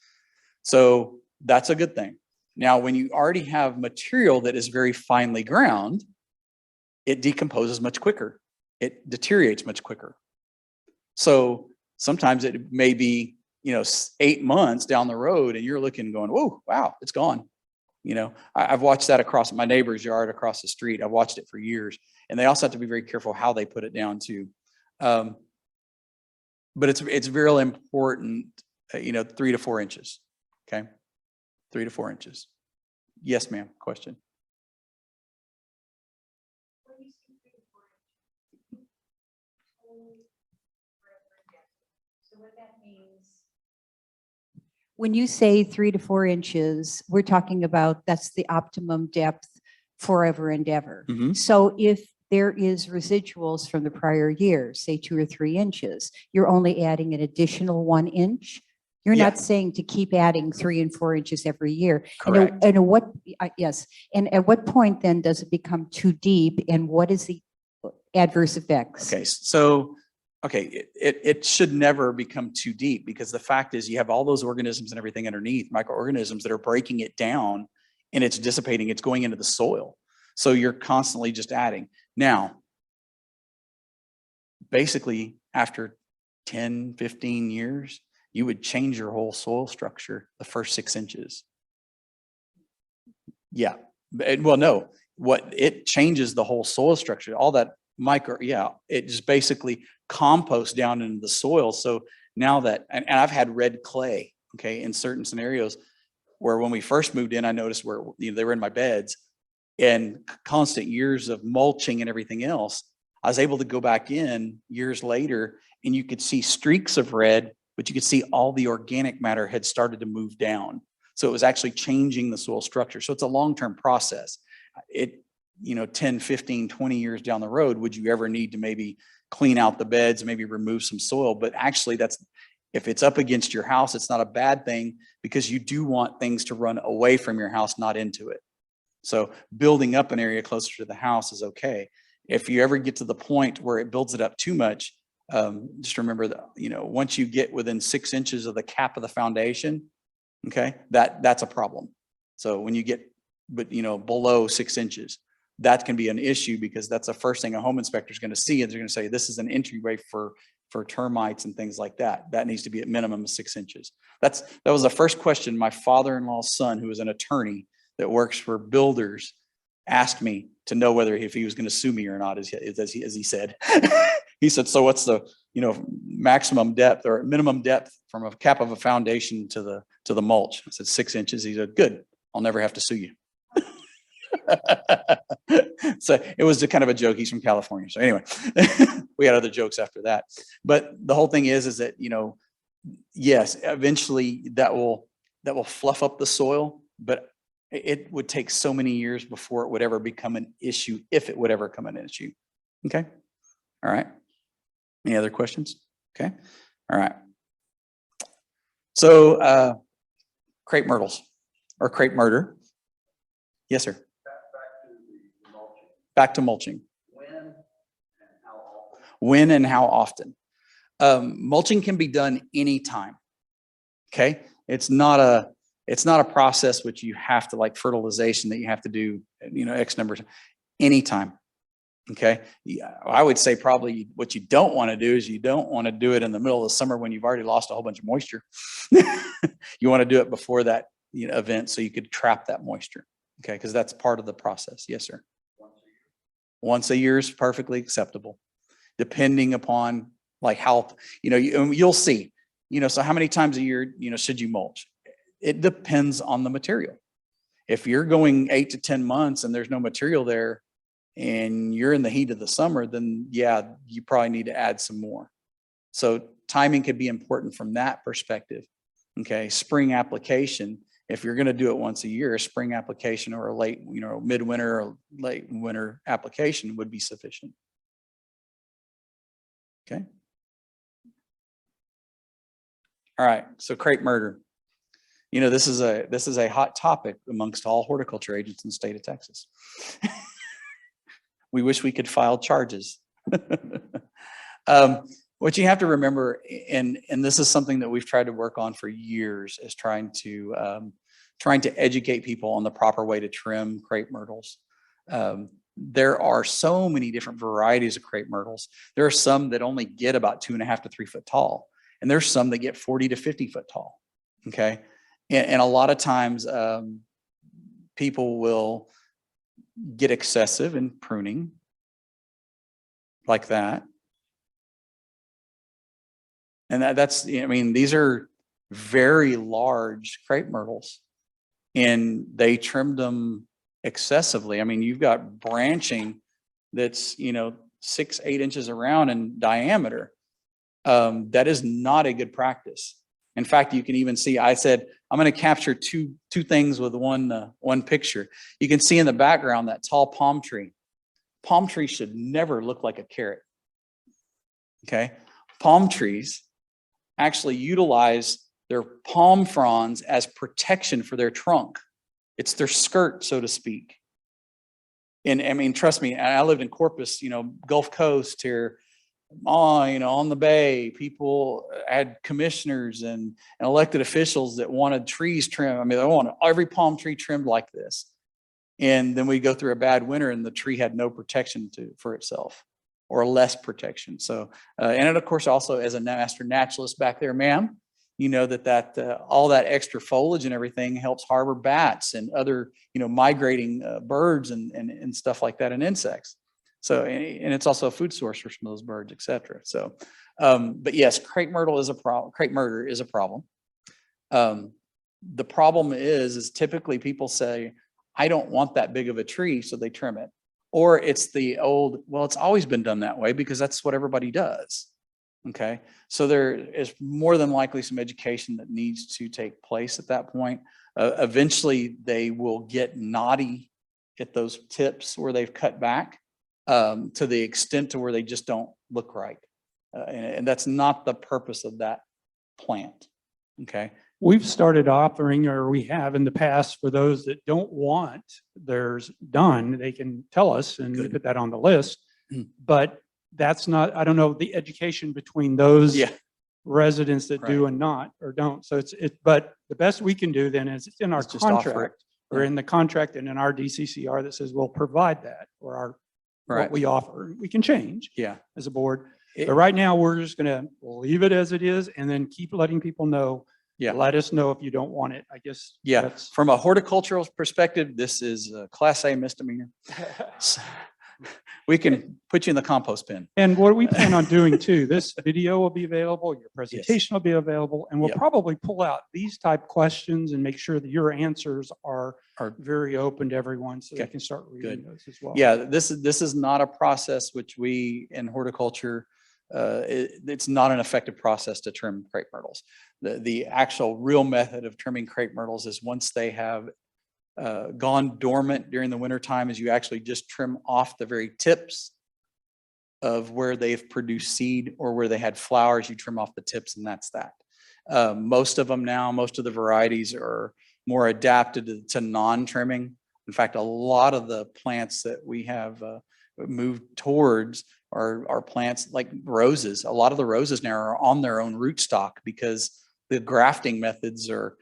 So that's a good thing. Now, when you already have material that is very finely ground, it decomposes much quicker. It deteriorates much quicker. So sometimes it may be, you know, 8 months down the road and you're looking going, whoa, wow, it's gone. You know, I've watched that across my neighbor's yard across the street. I've watched it for years. And they also have to be very careful how they put it down too. But it's very important, you know, 3 to 4 inches. Okay. 3 to 4 inches. Yes, ma'am. Question. So what that means. When you say 3 to 4 inches, we're talking about that's the optimum depth forever and ever. Mhm. So if there is residuals from the prior year, say 2 or 3 inches, you're only adding an additional 1 inch. You're Yeah. not saying to keep adding 3 and 4 inches every year. Correct. And yes. And at what point then does it become too deep and what is the adverse effects? Okay, so, okay, it should never become too deep because the fact is you have all those organisms and everything underneath, microorganisms that are breaking it down and it's dissipating, it's going into the soil. So you're constantly just adding. Now, basically after 10, 15 years, you would change your whole soil structure the first 6 inches. Yeah, well, no, it changes the whole soil structure, all that it just basically composts down into the soil. So now that, and I've had red clay, okay, in certain scenarios where when we first moved in, I noticed where they were in my beds and constant years of mulching and everything else, I was able to go back in years later and you could see streaks of red, but you could see all the organic matter had started to move down. So it was actually changing the soil structure. So it's a long-term process. It, 10, 15, 20 years down the road, would you ever need to maybe clean out the beds, maybe remove some soil? But actually if it's up against your house, it's not a bad thing, because you do want things to run away from your house, not into it. So building up an area closer to the house is okay. If you ever get to the point where it builds it up too much, just remember that, once you get within 6 inches of the cap of the foundation, okay, that's a problem. So when you get, below 6 inches, that can be an issue, because that's the first thing a home inspector is going to see. And they're going to say, this is an entryway for termites and things like that. That needs to be at minimum of 6 inches. That was the first question my father-in-law's son, who is an attorney that works for builders, asked me to know whether if he was going to sue me or not, as he said. He said, so what's the maximum depth or minimum depth from a cap of a foundation to the mulch? I said 6 inches. He said, good, I'll never have to sue you. So it was kind of a joke. He's from California. So anyway, we had other jokes after that. But the whole thing is that, yes, eventually that will fluff up the soil, but it would take so many years before it would ever become an issue, if it would ever come an issue. Okay. All right. Any other questions? Okay. All right. So crepe myrtles or crepe murder. Yes, sir. Back to mulching. When and how often? Mulching can be done anytime. Okay. It's not a process which you have to, like fertilization, that you have to do, X numbers anytime. Okay. Yeah, I would say probably what you don't want to do is you don't want to do it in the middle of the summer when you've already lost a whole bunch of moisture. You want to do it before that event, so you could trap that moisture. Okay. Because that's part of the process. Yes, sir. Once a year is perfectly acceptable, depending upon like how, you'll see, so how many times a year, should you mulch? It depends on the material. If you're going 8 to 10 months and there's no material there and you're in the heat of the summer, then yeah, you probably need to add some more. So timing could be important from that perspective. Okay. Spring application, if you're going to do it once a year, a spring application or a late, midwinter or late winter application would be sufficient. Okay. All right. So crepe murder. This is a hot topic amongst all horticulture agents in the state of Texas. We wish we could file charges. What you have to remember, and this is something that we've tried to work on for years, is trying to educate people on the proper way to trim crepe myrtles. There are so many different varieties of crepe myrtles. There are some that only get about 2.5 to 3 foot tall, and there's some that get 40 to 50 foot tall. Okay. And a lot of times people will get excessive in pruning like that. And these are very large crepe myrtles, and they trimmed them excessively. You've got branching that's, 6, 8 inches around in diameter. That is not a good practice. In fact, you can even see, I said, I'm going to capture two things with one picture. You can see in the background that tall palm tree. Palm trees should never look like a carrot. Okay. Palm trees actually utilize their palm fronds as protection for their trunk. It's their skirt, so to speak. And trust me, I lived in Corpus, Gulf Coast here, on the bay. People had commissioners and elected officials that wanted trees trimmed. They wanted every palm tree trimmed like this. And then we go through a bad winter and the tree had no protection for itself, or less protection. So, and of course, also as a master naturalist back there, ma'am, that all that extra foliage and everything helps harbor bats and other, migrating birds and stuff like that, and insects. So, and it's also a food source for some of those birds, et cetera. So, but yes, crepe myrtle is a problem. Crepe murder is a problem. The problem is typically people say, I don't want that big of a tree, so they trim it. Or it's the old, well, it's always been done that way because that's what everybody does. Okay. So there is more than likely some education that needs to take place at that point. Eventually, they will get knotty at those tips where they've cut back to the extent to where they just don't look right. And that's not the purpose of that plant. Okay. We've started offering, or we have in the past, for those that don't want theirs done, they can tell us and Good. put that on the list. Mm. But that's not, I don't know, the education between those Yeah. residents that do Right. and not, or don't. So but the best we can do then is it's in our Let's just offer it. contract, or Yeah. in the contract and in our DCCR that says we'll provide that, or our, Right. what we offer. We can change Yeah. as a board. It- But right now, we're just gonna leave it as it is and then keep letting people know. Yeah. Let us know if you don't want it, I guess. Yeah. that's- From a horticultural perspective, this is a Class A misdemeanor. So, we can put you in the compost bin. And what we plan on doing too, this video will be available, your presentation will be available, and we'll Yep. probably pull out these type questions and make sure that your answers are Are- very open to everyone so they Okay. can start reading those as well. Yeah, this is not a process which we in horticulture, it's not an effective process to trim crepe myrtles. The actual real method of trimming crepe myrtles is once they have gone dormant during the winter time, is you actually just trim off the very tips of where they've produced seed or where they had flowers. You trim off the tips, and that's that. Most of them now, most of the varieties are more adapted to non-trimming. In fact, a lot of the plants that we have moved towards are plants like roses. A lot of the roses now are on their own rootstock because the grafting methods are,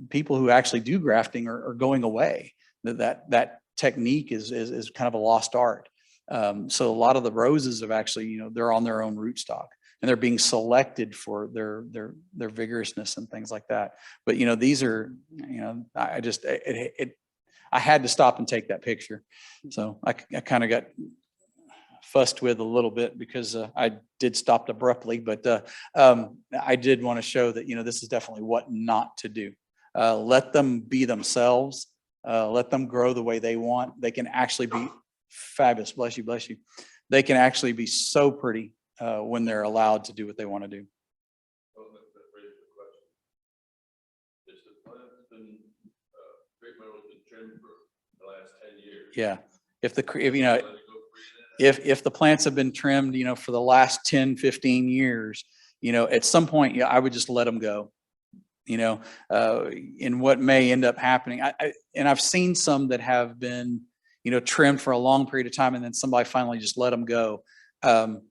people who actually do grafting are going away. That technique is kind of a lost art. So a lot of the roses have actually, they're on their own rootstock, and they're being selected for their vigorousness and things like that. But these are, I had to stop and take that picture. So I kind of got fussed with a little bit because I did stop abruptly, but I did want to show that, this is definitely what not to do. Let them be themselves. Let them grow the way they want. They can actually be fabulous. Bless you, bless you. They can actually be so pretty when they're allowed to do what they want to do. It's the plant's been, crepe myrtles been trimmed for the last 10 years. Yeah. If the, Let it go free then. if the plants have been trimmed, for the last 10, 15 years, at some point, I would just let them go, in what may end up happening. And I've seen some that have been, trimmed for a long period of time, and then somebody finally just let them go.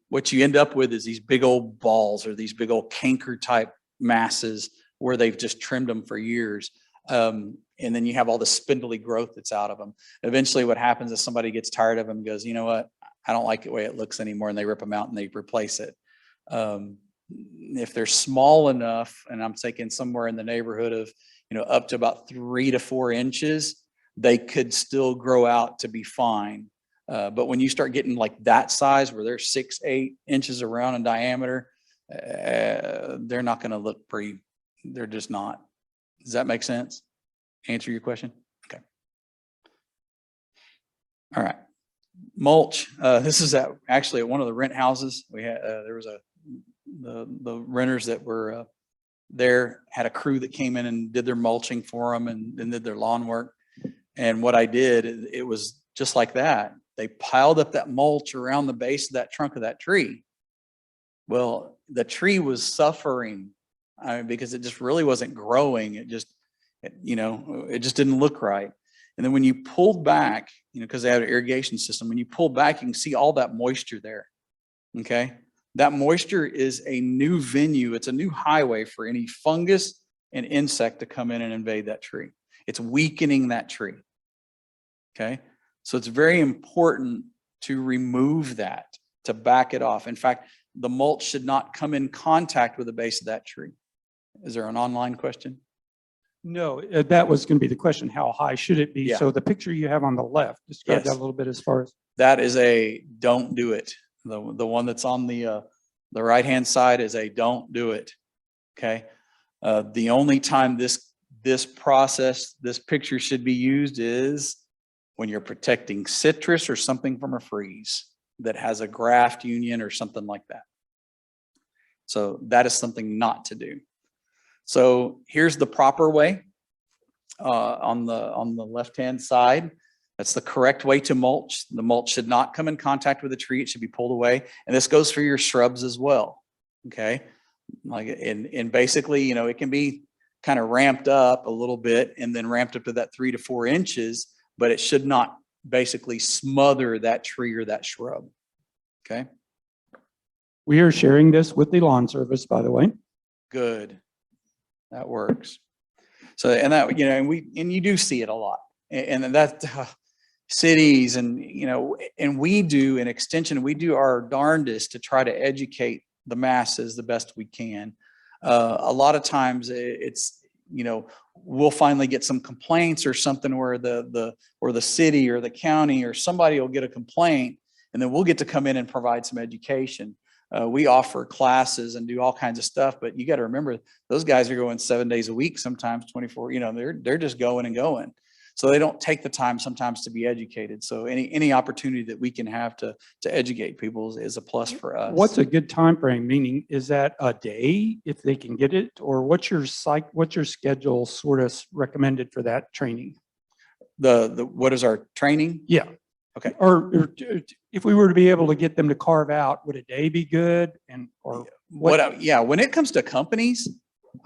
What you end up with is these big old balls or these big old canker type masses where they've just trimmed them for years. And then you have all the spindly growth that's out of them. Eventually what happens is somebody gets tired of them and goes, you know what, I don't like the way it looks anymore. And they rip them out and they replace it. If they're small enough, and I'm thinking somewhere in the neighborhood of, up to about 3 to 4 inches, they could still grow out to be fine. But when you start getting like that size where they're 6, 8 inches around in diameter, they're not going to look pretty. They're just not. Does that make sense? Answer your question? Okay. All right. Mulch. This is actually at one of the rent houses. We had, there was the renters that were there had a crew that came in and did their mulching for them and did their lawn work. And what I did, it was just like that. They piled up that mulch around the base of that trunk of that tree. Well, the tree was suffering because it just really wasn't growing. It just didn't look right. And then when you pulled back, because they had an irrigation system, when you pull back, you can see all that moisture there. Okay. That moisture is a new venue. It's a new highway for any fungus and insect to come in and invade that tree. It's weakening that tree. Okay. So it's very important to remove that, to back it off. In fact, the mulch should not come in contact with the base of that tree. Is there an online question? No, that was going to be the question. How high should it be? Yeah. So the picture you have on the left, describe that Yes. a little bit as far as. That is a don't do it. The one that's on the right-hand side is a don't do it. Okay. The only time this picture should be used is when you're protecting citrus or something from a freeze that has a graft union or something like that. So that is something not to do. So here's the proper way. on the left-hand side. That's the correct way to mulch. The mulch should not come in contact with the tree. It should be pulled away. And this goes for your shrubs as well. Okay. Like, and basically, you know, it can be kind of ramped up a little bit and then ramped up to that 3 to 4 inches, but it should not basically smother that tree or that shrub. Okay. We are sharing this with the lawn service, by the way. Good. That works. So, and that, you know, and you do see it a lot. And that cities and, you know, and we do an extension, we do our darndest to try to educate the masses the best we can. A lot of times it's, you know, we'll finally get some complaints or something where the city or the county or somebody will get a complaint, and then we'll get to come in and provide some education. We offer classes and do all kinds of stuff, but you got to remember those guys are going 7 days a week, sometimes 24, you know, they're just going and going. So they don't take the time sometimes to be educated. So any opportunity that we can have to educate people is a plus for us. What's a good time frame? Meaning, is that a day if they can get it, or what's your schedule sort of recommended for that training? What is our training? Yeah. Okay. Or if we were to be able to get them to carve out, would a day be good? And or Yeah, when it comes to companies,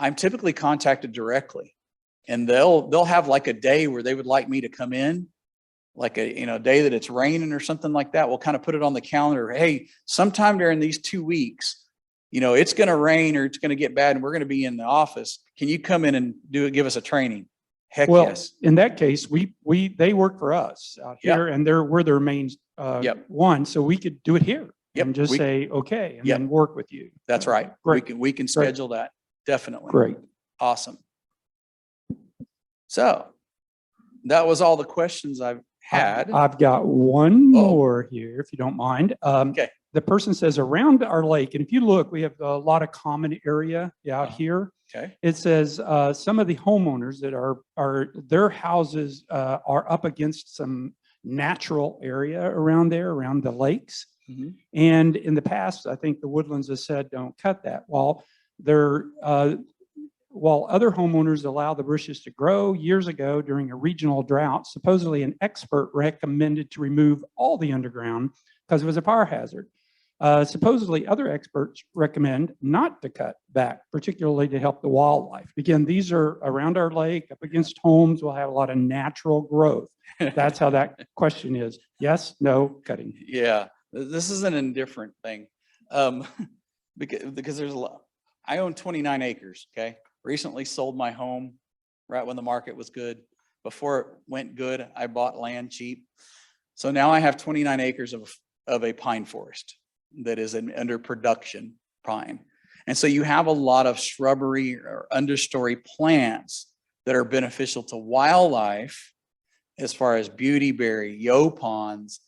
I'm typically contacted directly, and they'll have like a day where they would like me to come in, like a, you know, day that it's raining or something like that. We'll kind of put it on the calendar. Hey, sometime during these 2 weeks, you know, it's going to rain or it's going to get bad and we're going to be in the office. Can you come in and give us a training? Heck well, yes. in that case, they work for us out here, and we're their main one, so we could do it here and just say okay, and then work with you. That's right. Great. We can schedule that. Definitely. Great. Awesome. So that was all the questions I've had. I've got one more here, if you don't mind. Okay. The person says around our lake, and if you look, we have a lot of common area out here. Okay. It says some of the homeowners that are their houses are up against some natural area around there, around the lakes. Mhm. And in the past, I think the Woodlands has said, don't cut that. While other homeowners allow the bushes to grow, years ago during a regional drought, supposedly an expert recommended to remove all the underground because it was a fire hazard. Supposedly other experts recommend not to cut back, particularly to help the wildlife. Again, these are around our lake, up against homes. We'll have a lot of natural growth. That's how that question is. Yes, no, cutting. Yeah, this is an indifferent thing. Because there's a lot. I own 29 acres, okay? Recently sold my home right when the market was good. Before it went good, I bought land cheap. So now I have 29 acres of a pine forest that is an under production pine. And so you have a lot of shrubbery or understory plants that are beneficial to wildlife as far as beautyberry, yaupons,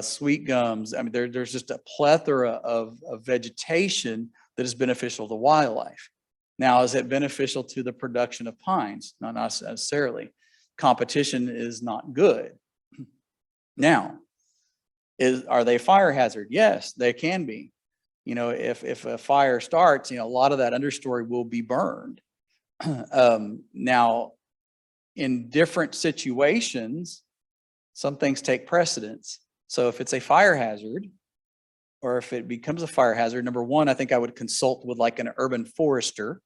sweet gums. I mean, there's just a plethora of vegetation that is beneficial to wildlife. Now, is it beneficial to the production of pines? Not necessarily. Competition is not good. Now, are they a fire hazard? Yes, they can be. You know, if a fire starts, you know, a lot of that understory will be burned. Now, in different situations, some things take precedence. So if it's a fire hazard, or if it becomes a fire hazard, number one, I think I would consult with like an urban forester,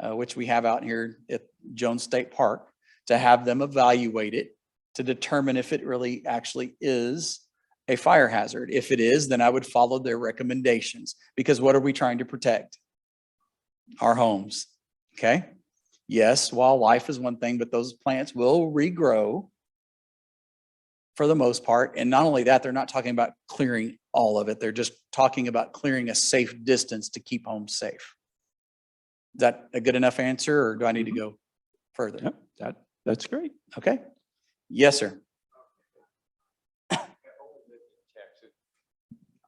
which we have out here at Jones State Park, to have them evaluate it to determine if it really actually is a fire hazard. If it is, then I would follow their recommendations, because what are we trying to protect? Our homes. Okay. Yes, wildlife is one thing, but those plants will regrow for the most part. And not only that, they're not talking about clearing all of it. They're just talking about clearing a safe distance to keep homes safe. Is that a good enough answer, or do I need to go further? Yep, that's great. Okay. Yes, sir.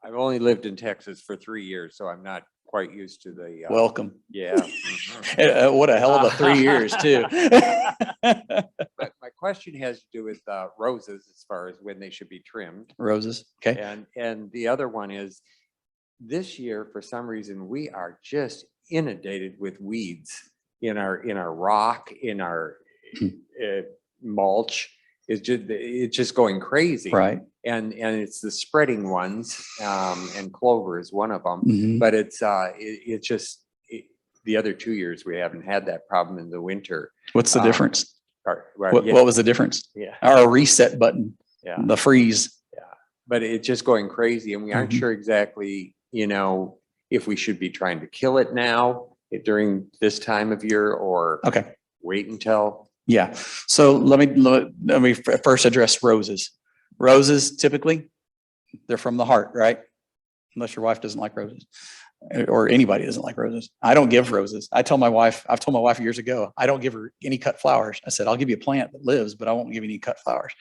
I've only lived in Texas for 3 years, so I'm not quite used to the. Welcome. Yeah. What a hell of a 3 years too. But my question has to do with roses as far as when they should be trimmed. Roses. Okay. And the other one is, this year, for some reason, we are just inundated with weeds in our rock, in our mulch is just, it's just going crazy. Right. And it's the spreading ones, and clover is one of them. Mhm. But it's just, the other 2 years we haven't had that problem in the winter. What's the difference? Well, What, yeah, what was the difference? yeah, Our reset button, yeah, the freeze. but it's just going crazy, and we aren't Mhm. sure exactly, if we should be trying to kill it now during this time of year, or Okay. wait until. Yeah. So let me first address roses. Roses, typically, they're from the heart, right? Unless your wife doesn't like roses, or anybody doesn't like roses. I don't give roses. I've told my wife years ago, I don't give her any cut flowers. I said, I'll give you a plant that lives, but I won't give you any cut flowers.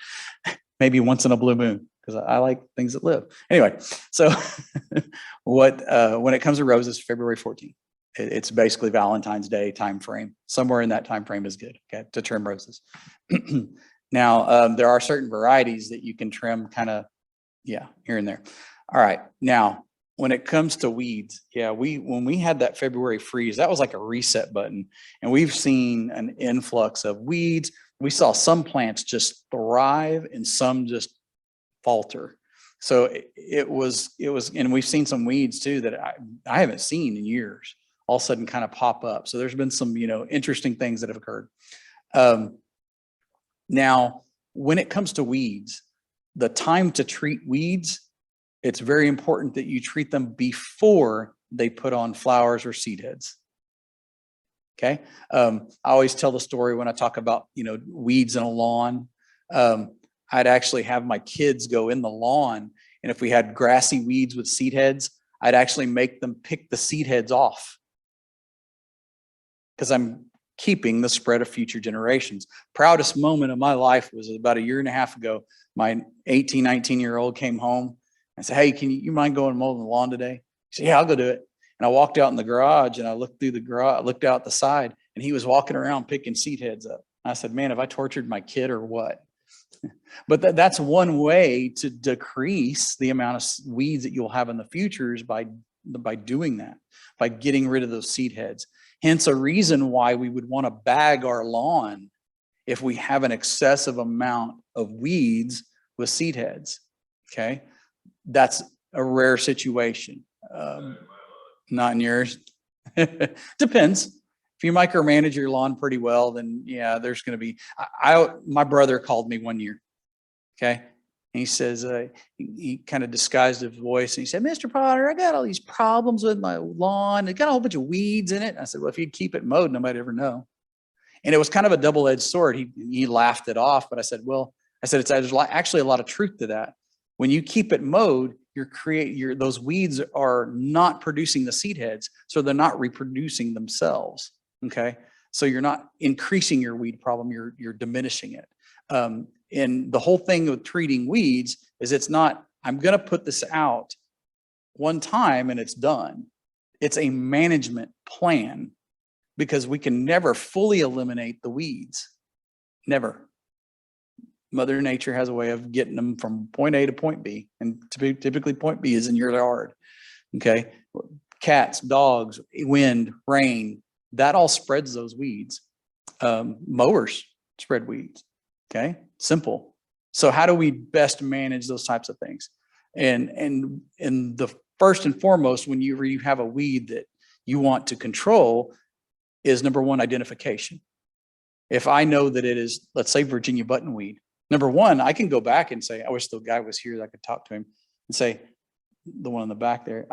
Maybe once in a blue moon, because I like things that live. Anyway, so when it comes to roses, February 14th, it's basically Valentine's Day time frame. Somewhere in that time frame is good, okay, to trim roses. Now, there are certain varieties that you can trim kind of, here and there. All right. Now, when it comes to weeds, when we had that February freeze, that was like a reset button, and we've seen an influx of weeds. We saw some plants just thrive and some just falter. So it was, and we've seen some weeds too that I haven't seen in years, all of a sudden kind of pop up. So there's been some, interesting things that have occurred. Now, when it comes to weeds, the time to treat weeds, it's very important that you treat them before they put on flowers or seed heads. Okay. I always tell the story when I talk about, weeds in a lawn. I'd actually have my kids go in the lawn, and if we had grassy weeds with seed heads, I'd actually make them pick the seed heads off, because I'm keeping the spread of future generations. Proudest moment of my life was about 1.5 years ago. My 18, 19-year-old came home and said, "Hey, can you mind going and mowing the lawn today?" He said, "Yeah, I'll go do it." And I walked out in the garage, and I looked through the garage, looked out the side, and he was walking around picking seed heads up. I said, "Man, have I tortured my kid or what?" But that's one way to decrease the amount of weeds that you'll have in the future, is by doing that, by getting rid of those seed heads. Hence a reason why we would want to bag our lawn if we have an excessive amount of weeds with seed heads. Okay. That's a rare situation. Not in yours. Depends. If you micromanage your lawn pretty well, then yeah, there's going to be, my brother called me one year. Okay. And he says, he kind of disguised his voice, and he said, "Mr. Potter, I got all these problems with my lawn. It got a whole bunch of weeds in it." And I said, "Well, if you'd keep it mowed, nobody'd ever know." And it was kind of a double-edged sword. He laughed it off, but I said, there's actually a lot of truth to that. When you keep it mowed, those weeds are not producing the seed heads, so they're not reproducing themselves. Okay. So you're not increasing your weed problem, you're diminishing it. And the whole thing with treating weeds is, it's not, I'm going to put this out one time and it's done. It's a management plan, because we can never fully eliminate the weeds. Never. Mother Nature has a way of getting them from point A to point B, and typically point B is in your yard. Okay. Cats, dogs, wind, rain, that all spreads those weeds. Mowers spread weeds. Okay. Simple. So how do we best manage those types of things? And the first and foremost, when you have a weed that you want to control, is number one, identification. If I know that it is, let's say, Virginia buttonweed, number one, I can go back and say, I wish the guy was here that I could talk to him and say, the one in the back there,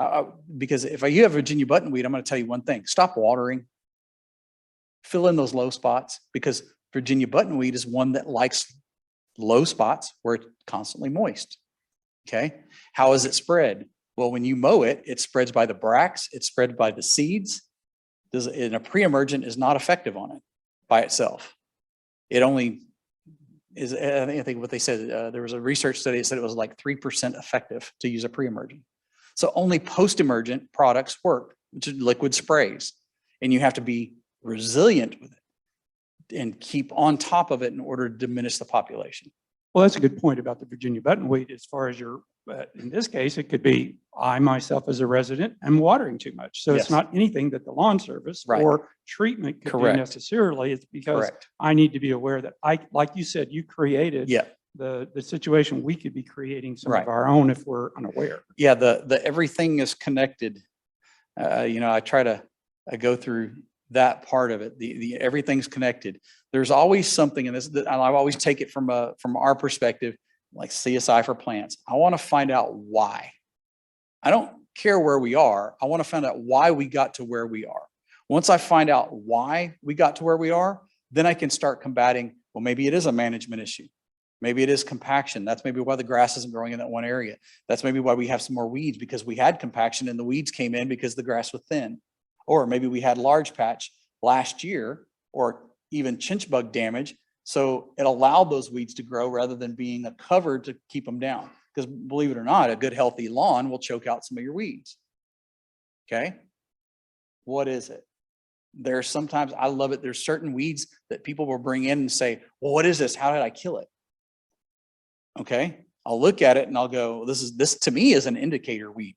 because if you have Virginia buttonweed, I'm going to tell you one thing: stop watering, fill in those low spots, because Virginia buttonweed is one that likes low spots where it's constantly moist. Okay. How is it spread? Well, when you mow it, it spreads by the bracts, it spreads by the seeds. And a pre-emergent is not effective on it by itself. It only is, I think what they said, there was a research study that said it was like 3% effective to use a pre-emergent. So only post-emergent products work, which is liquid sprays. And you have to be resilient with it and keep on top of it in order to diminish the population. Well, that's a good point about the Virginia buttonweed as far as your But in this case, it could be, I myself as a resident, am watering too much. So Yes. it's not anything that the lawn service Right. or treatment could do Correct. necessarily. It's because Correct. I need to be aware that like you said, you created Yeah. the situation. We could be creating some Right. of our own if we're unaware. Yeah. The everything is connected. I try to go through that part of it. The everything's connected. There's always something in this that I always take it from our perspective, like CSI for plants. I want to find out why. I don't care where we are. I want to find out why we got to where we are. Once I find out why we got to where we are, then I can start combating, well, maybe it is a management issue. Maybe it is compaction. That's maybe why the grass isn't growing in that one area. That's maybe why we have some more weeds, because we had compaction and the weeds came in because the grass was thin. Or maybe we had large patch last year or even chinch bug damage. So it allowed those weeds to grow rather than being a cover to keep them down. Because believe it or not, a good healthy lawn will choke out some of your weeds. Okay. What is it? There's sometimes, I love it. There's certain weeds that people will bring in and say, well, what is this? How did I kill it? Okay. I'll look at it and I'll go, this to me is an indicator weed.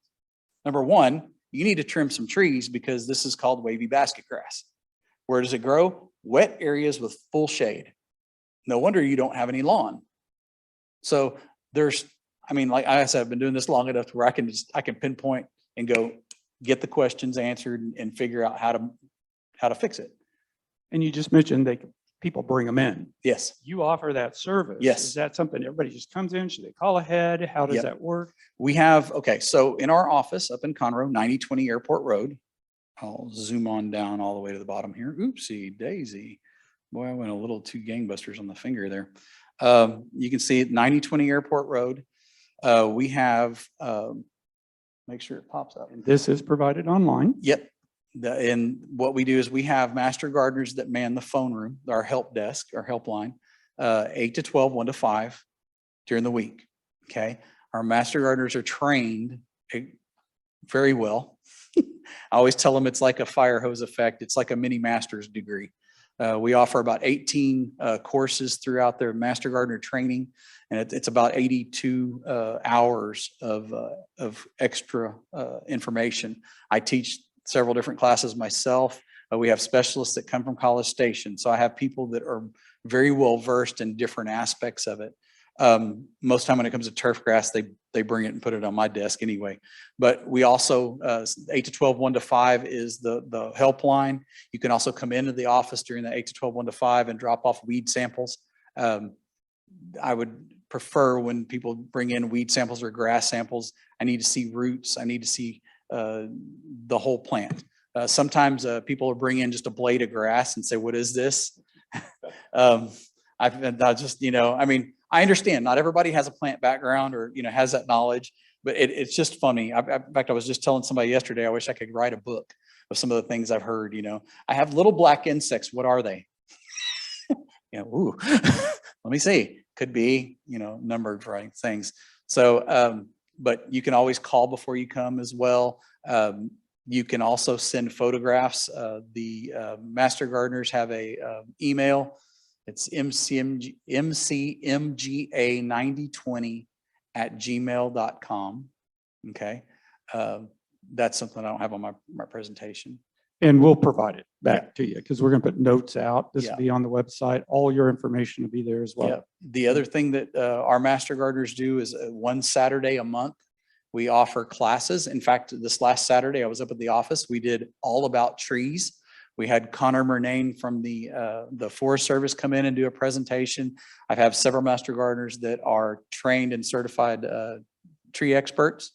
Number one, you need to trim some trees because this is called wavy basket grass. Where does it grow? Wet areas with full shade. No wonder you don't have any lawn. So like I said, I've been doing this long enough to where I can pinpoint and go get the questions answered and figure out how to fix it. And you just mentioned people bring them in. Yes. You offer that service. Yes. Is that something everybody just comes in? Should they call ahead? How does Yep. that work? We have, so in our office up in Conroe, 9020 Airport Road, I'll zoom on down all the way to the bottom here. Oopsie daisy. Boy, I went a little too gangbusters on the finger there. You can see it, 9020 Airport Road. We have, make sure it pops up. And this is provided online. Yep. And what we do is we have master gardeners that man the phone room, our help desk, our helpline, 8 to 12, 1 to 5 during the week. Okay. Our master gardeners are trained very well. I always tell them it's like a fire hose effect. It's like a mini master's degree. We offer about 18 courses throughout their master gardener training, and it's about 82 hours of extra information. I teach several different classes myself. We have specialists that come from College Station. So I have people that are very well versed in different aspects of it. Most time when it comes to turf grass, they bring it and put it on my desk anyway. But we also, 8 to 12, 1 to 5 is the helpline. You can also come into the office during the 8 to 12, 1 to 5 and drop off weed samples. I would prefer when people bring in weed samples or grass samples, I need to see roots. I need to see the whole plant. Sometimes people will bring in just a blade of grass and say, what is this? I understand not everybody has a plant background or, has that knowledge, but it's just funny. In fact, I was just telling somebody yesterday, I wish I could write a book of some of the things I've heard. I have little black insects. What are they? Let me see. Could be, numbered things. So, but you can always call before you come as well. You can also send photographs. The master gardeners have a email. It's mcmga9020@gmail.com. Okay. That's something I don't have on my presentation. And we'll provide it back to you because we're going to put notes out. This Yeah. will be on the website. All your information will be there as well. Yeah. The other thing that our master gardeners do is one Saturday a month, we offer classes. In fact, this last Saturday, I was up at the office. We did all about trees. We had Connor Murnane from the Forest Service come in and do a presentation. I have several master gardeners that are trained and certified tree experts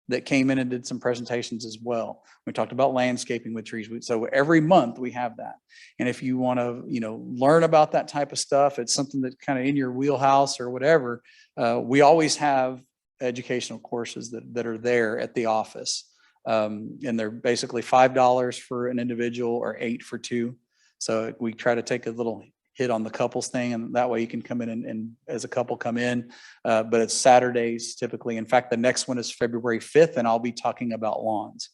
that came in and did some presentations as well. We talked about landscaping with trees. So every month we have that. And if you want to, learn about that type of stuff, it's something that's kind of in your wheelhouse or whatever. We always have educational courses that are there at the office. And they're basically $5 for an individual or $8 for two. So we try to take a little hit on the couples thing, and that way you can come in and as a couple come in. But it's Saturdays typically. In fact, the next one is February 5th, and I'll be talking about lawns.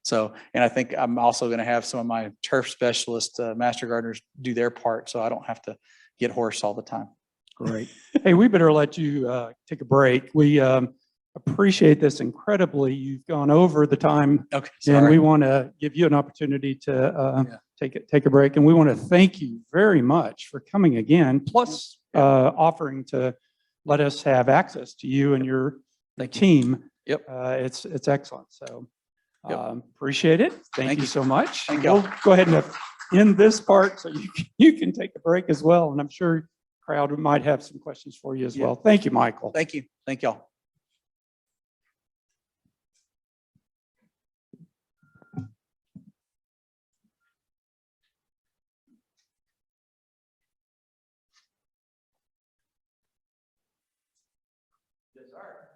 So, and I think I'm also going to have some of my turf specialist master gardeners do their part, so I don't have to get hoarse all the time. Great. Hey, we better let you take a break. We appreciate this incredibly. You've gone over the time, Okay, and we sorry. want to give you an opportunity to Yeah. take a break. And we want to thank you very much for coming again, plus offering to let us have access to you and your team. Yep. It's excellent. So Yep. appreciate it. Thank Thank you you. so much. Thank We'll y'all. go ahead and end this part so you can take a break as well. And I'm sure the crowd might have some questions for you as Yeah. well. Thank you, Michael. Thank you. Thank y'all. Does our